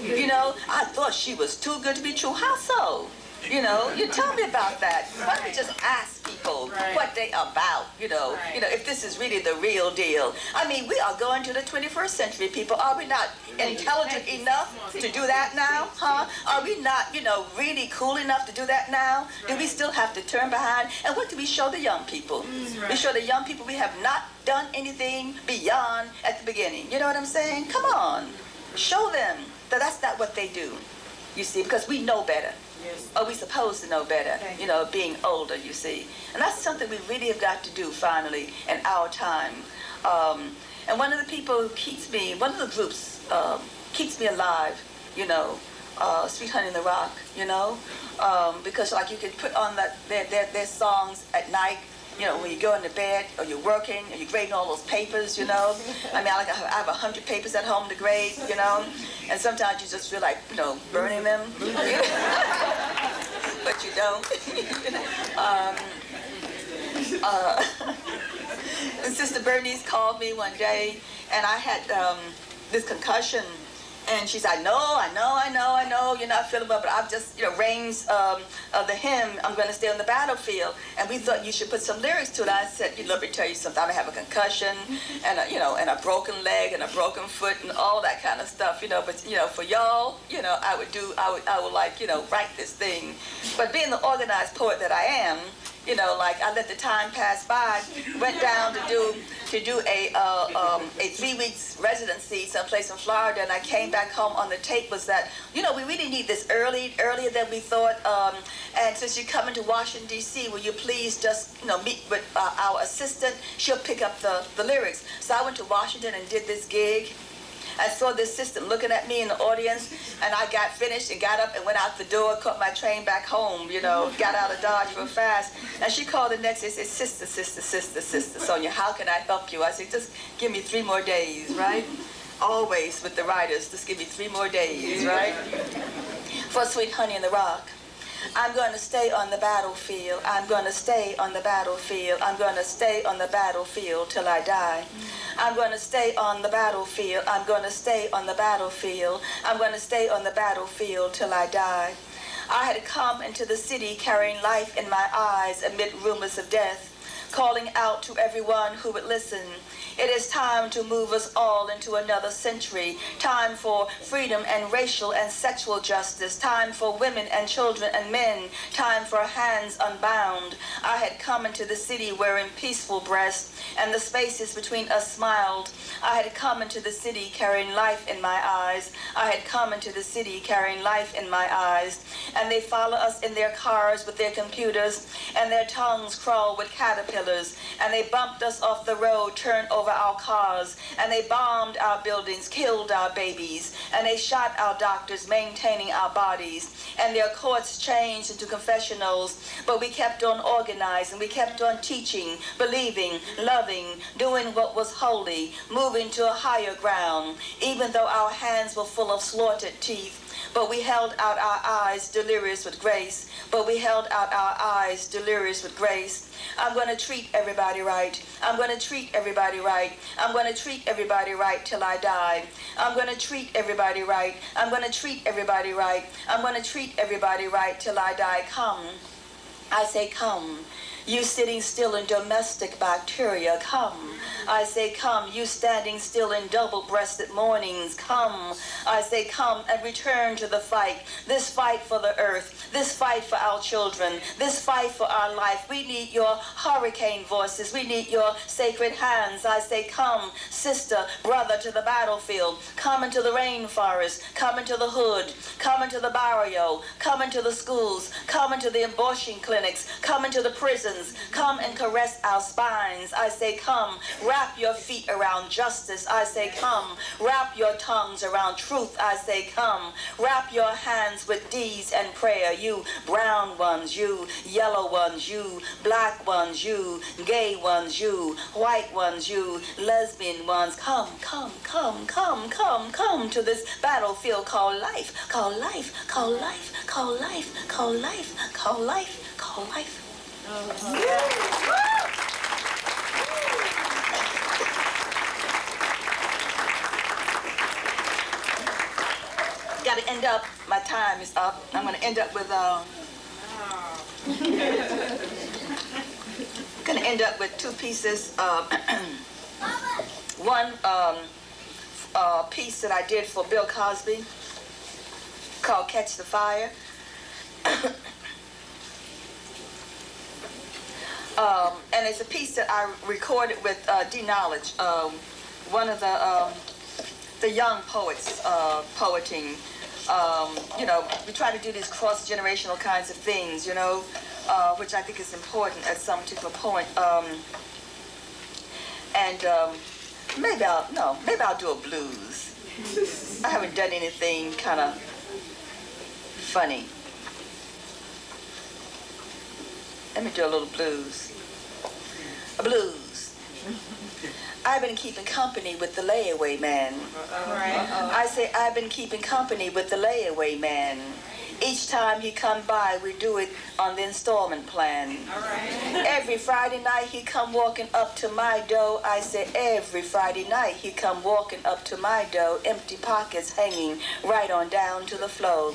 You know, I thought she was too good to be true. How so? You know, you tell me about that. Why don't we just ask people what they about, you know, if this is really the real deal. I mean, we are going to the 21st century, people. Are we not intelligent enough to do that now, huh? Are we not, you know, really cool enough to do that now? Do we still have to turn behind? And what do we show the young people? We show the young people we have not done anything beyond at the beginning. You know what I'm saying? Come on. Show them that that's not what they do, you see, because we know better. Or we supposed to know better, you know, being older, you see. And that's something we really have got to do finally in our time. And one of the people who keeps me, one of the groups keeps me alive, you know, Sweet Honey in the Rock, you know, because like you can put on their songs at night, you know, when you go into bed or you're working or you're grading all those papers, you know. I mean, I have 100 papers at home to grade, you know, and sometimes you just feel like, you know, burning them, but you don't. And Sister Bernice called me one day, and I had this concussion. And she said, I know, you're not feeling well, but I've just, you know, Rains of the hymn, I'm going to stay on the battlefield. And we thought you should put some lyrics to it. I said, let me tell you something. I have a concussion and you know, and a broken leg and a broken foot and all that kind of stuff, you know. But, you know, for y'all, you know, I would like, you know, write this thing. But being the organized poet that I am, you know, like I let the time pass by, went down to do a 3 weeks residency someplace in Florida, and I came back home on the tape was that, you know, we really need this earlier than we thought. And since you're coming to Washington, D.C., will you please just, you know, meet with our assistant? She'll pick up the lyrics. So I went to Washington and did this gig. I saw this assistant looking at me in the audience, and I got finished and got up and went out the door, caught my train back home, you know, got out of Dodge real fast. And she called the next day and said, Sister Sonia, how can I help you? I said, just give me 3 more days, right? Always with the writers, just give me 3 more days, right? For Sweet Honey in the Rock. I'm going to stay on the battlefield. I'm going to stay on the battlefield. I'm going to stay on the battlefield till I die. I'm going to stay on the battlefield. I'm going to stay on the battlefield. I'm going to stay on the battlefield till I die. I had come into the city carrying life in my eyes amid rumors of death, calling out to everyone who would listen. It is time to move us all into another century. Time for freedom and racial and sexual justice. Time for women and children and men. Time for hands unbound. I had come into the city wearing peaceful breasts, and the spaces between us smiled. I had come into the city carrying life in my eyes. I had come into the city carrying life in my eyes. And they follow us in their cars with their computers, and their tongues crawl with caterpillars. And they bumped us off the road, turned over our cars, and they bombed our buildings, killed our babies, and they shot our doctors, maintaining our bodies, and their courts changed into confessionals. But we kept on organizing, we kept on teaching, believing, loving, doing what was holy, moving to a higher ground, even though our hands were full of slaughtered teeth. But we held out our eyes, delirious with grace. But we held out our eyes, delirious with grace. I'm going to treat everybody right. I'm going to treat everybody right. I'm going to treat everybody right till I die. I'm going to treat everybody right. I'm going to treat everybody right. I'm going to treat everybody right till I die. Come. I say come. You sitting still in domestic bacteria, come. I say come, you standing still in double-breasted mornings, come. I say come and return to the fight. This fight for the earth, this fight for our children, this fight for our life. We need your hurricane voices, we need your sacred hands. I say come, sister, brother, to the battlefield. Come into the rainforest, come into the hood, come into the barrio, come into the schools, come into the abortion clinics, come into the prisons, prisons. Come and caress our spines. I say, come, wrap your feet around justice. I say, come, wrap your tongues around truth. I say, come, wrap your hands with deeds and prayer. You brown ones, you yellow ones, you black ones, you gay ones, you white ones, you lesbian ones. Come, come, come, come, come, come to this battlefield called life, called life, called life, called life, called life, called life, called life. Got to end up, my time is up. I'm going to end up with going to end up with two pieces. One piece that I did for Bill Cosby called Catch the Fire. And it's a piece that I recorded with D Knowledge, one of the young poets poeting. You know, we try to do these cross-generational kinds of things, you know, which I think is important at some particular point. Maybe I'll do a blues. I haven't done anything kind of funny. Let me do a little blues. A blues. I've been keeping company with the layaway man. I say I've been keeping company with the layaway man. Each time he come by, we do it on the installment plan. Every Friday night he come walking up to my door. I say every Friday night he come walking up to my door, empty pockets hanging right on down to the floor.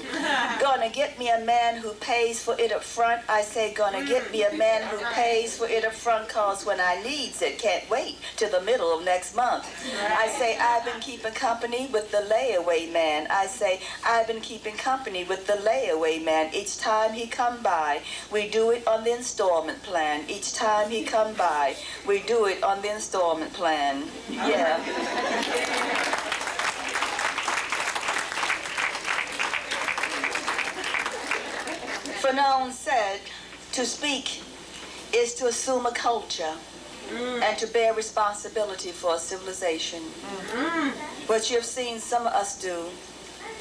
Gonna get me a man who pays for it up front. I say gonna get me a man who pays for it up front, cause when I needs it, can't wait till the middle of next month. I say I've been keeping company with the layaway man. I say I've been keeping company with the layaway man. Each time he come by, we do it on the installment plan. Each time he come by, we do it on the installment plan. Yeah. Fanon said, to speak is to assume a culture and to bear responsibility for a civilization. What you have seen some of us do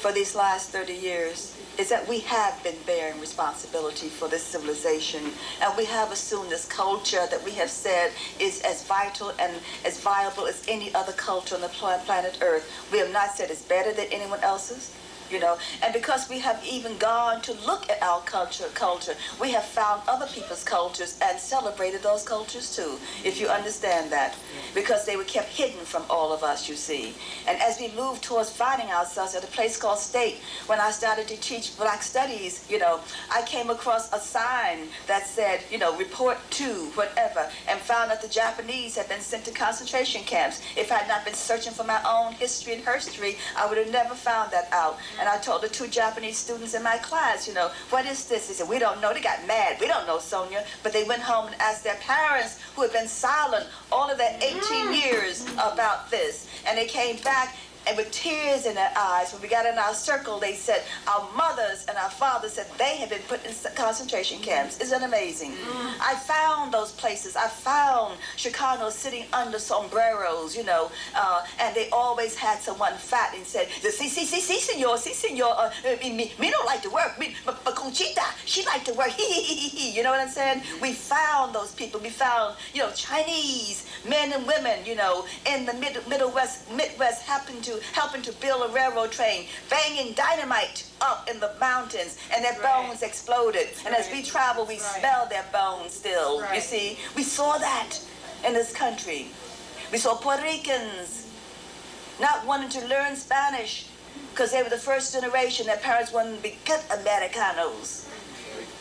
for these last 30 years is that we have been bearing responsibility for this civilization, and we have assumed this culture that we have said is as vital and as viable as any other culture on the planet Earth. We have not said it's better than anyone else's, you know, and because we have even gone to look at our culture, we have found other people's cultures and celebrated those cultures too, if you understand that, because they were kept hidden from all of us, you see. And as we move towards finding ourselves at a place called State, when I started to teach Black Studies, you know, I came across a sign that said, you know, report to whatever, and found that the Japanese had been sent to concentration camps. If I had not been searching for my own history and herstory, I would have never found that out. And I told the two Japanese students in my class, you know, what is this? They said, we don't know. They got mad. We don't know, Sonia. But they went home and asked their parents, who had been silent all of their 18 years about this. And they came back, and with tears in their eyes, when we got in our circle, they said, our mothers and our fathers said they had been put in concentration camps. Isn't it amazing? I found those places. I found Chicanos sitting under sombreros, you know, and they always had someone fat and said, senor, me don't like to work. But Conchita, she like to work. You know what I'm saying? We found those people. We found, you know, Chinese men and women, you know, in the Midwest helping to build a railroad train, banging dynamite up in the mountains, and their bones exploded. And as we travel, we smell their bones still. You see, we saw that in this country. We saw Puerto Ricans not wanting to learn Spanish because they were the first generation. Their parents wanted to be good Americanos.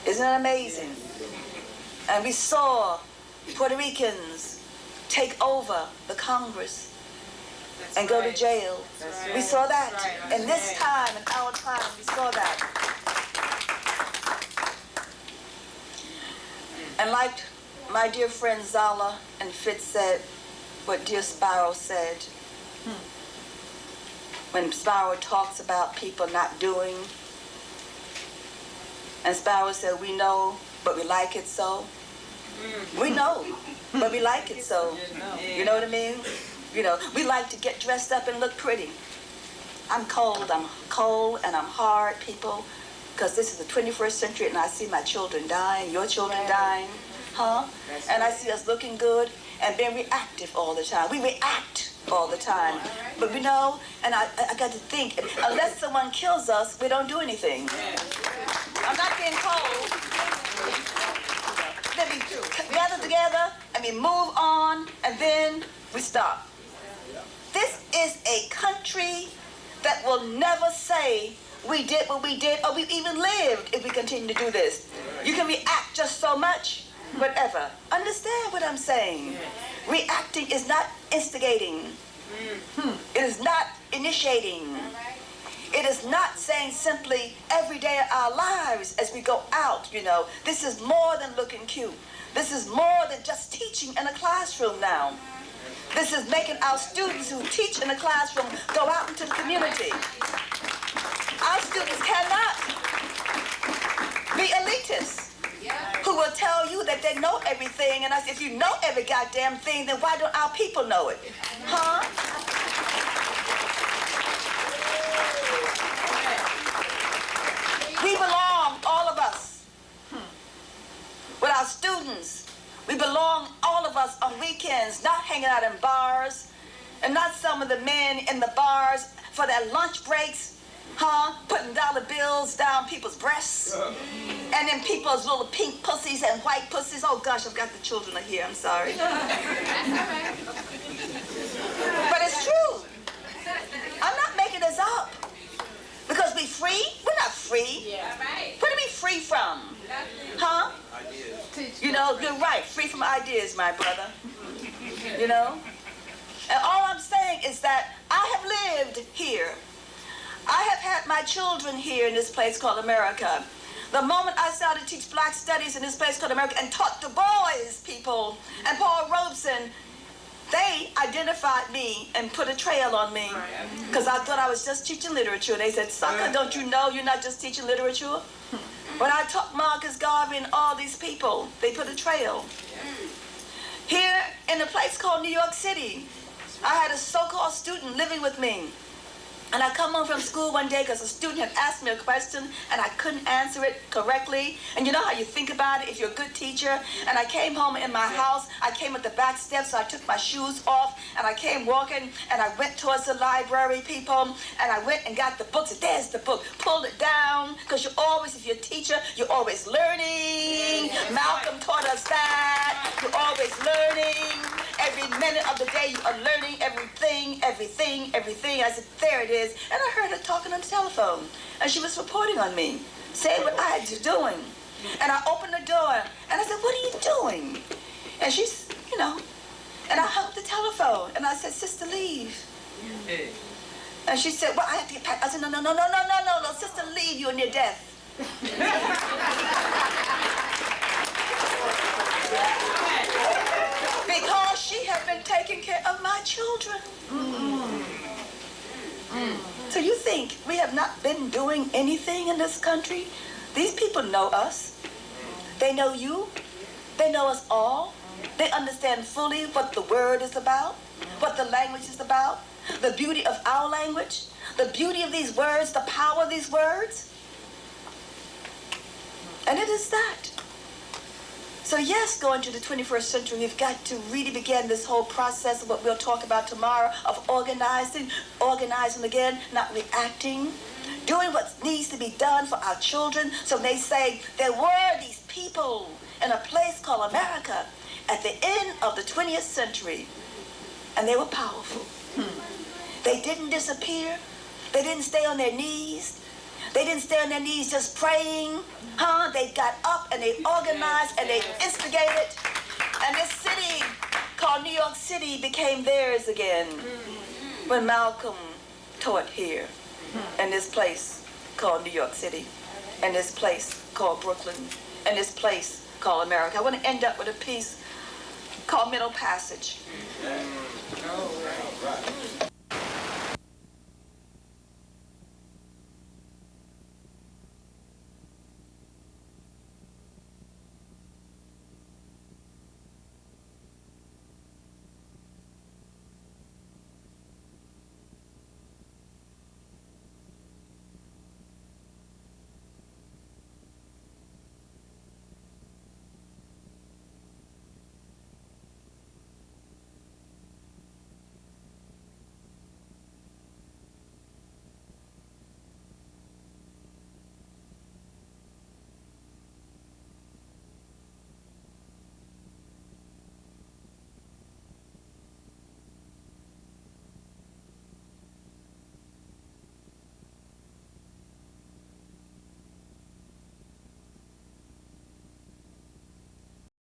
Isn't that amazing? And we saw Puerto Ricans take over the Congress and go to jail. We saw that. In this time, in our time, we saw that. And like my dear friend Zala and Fitz said, what dear Sparrow said, when Sparrow talks about people not doing, and Sparrow said, we know, but we like it so. We know, but we like it so. You know what I mean? You know, we like to get dressed up and look pretty. I'm cold and I'm hard, people, because this is the 21st century and I see my children dying, your children dying, huh? And I see us looking good and being reactive all the time. We react all the time. But we know, and I got to think, unless someone kills us, we don't do anything. I'm not being cold. Then we gather together and we move on and then we stop. This is a country that will never say we did what we did or we even lived if we continue to do this. You can react just so much, whatever. Understand what I'm saying? Reacting is not instigating. It is not initiating. It is not saying simply every day of our lives as we go out, you know. This is more than looking cute. This is more than just teaching in a classroom now. This is making our students who teach in the classroom go out into the community. Our students cannot be elitists who will tell you that they know everything. And I said, if you know every goddamn thing, then why don't our people know it? Huh? We belong, all of us, with our students. We belong, all of us, on weekends, not hanging out in bars, and not some of the men in the bars for their lunch breaks, huh? Putting dollar bills down people's breasts, and then people's little pink pussies and white pussies. Oh gosh, I've got the children are here, I'm sorry. But it's true. I'm not making this up. Because we free? We're not free. Yeah. What are we free from? Huh? Ideas. You know, you're right. Free from ideas, my brother. You know? And all I'm saying is that I have lived here. I have had my children here in this place called America. The moment I started to teach black studies in this place called America and taught Du Bois people and Paul Robeson, they identified me and put a trail on me because I thought I was just teaching literature. They said, sucker, don't you know you're not just teaching literature? When I taught Marcus Garvey and all these people, they put a trail. Here in a place called New York City, I had a so-called student living with me. And I come home from school one day because a student had asked me a question and I couldn't answer it correctly. And you know how you think about it if you're a good teacher? And I came home in my house. I came at the back steps, so I took my shoes off and I came walking and I went towards the library, people. And I went and got the books. There's the book. Pulled it down because you always, if you're a teacher, you're always learning. Malcolm taught us that. You're always learning. Every minute of the day you are learning everything. I said, there it is. And I heard her talking on the telephone. And she was reporting on me, saying what I was doing. And I opened the door and I said, what are you doing? And she's, you know, and I hung up the telephone and I said, sister, leave. And she said, well, I have to get back. I said, no, sister, leave, you're near death. Because she had been taking care of my children. So you think we have not been doing anything in this country? These people know us. They know you. They know us all. They understand fully what the word is about, what the language is about, the beauty of our language, the beauty of these words, the power of these words. And it is that. So yes, going to the 21st century, we've got to really begin this whole process of what we'll talk about tomorrow, of organizing again, not reacting, doing what needs to be done for our children. So they say there were these people in a place called America at the end of the 20th century, and they were powerful. They didn't disappear. They didn't stay on their knees. They didn't stay on their knees just praying, huh? They got up and they organized and they instigated. And this city called New York City became theirs again when Malcolm taught here in this place called New York City, and this place called Brooklyn, and this place called America. I want to end up with a piece called Middle Passage.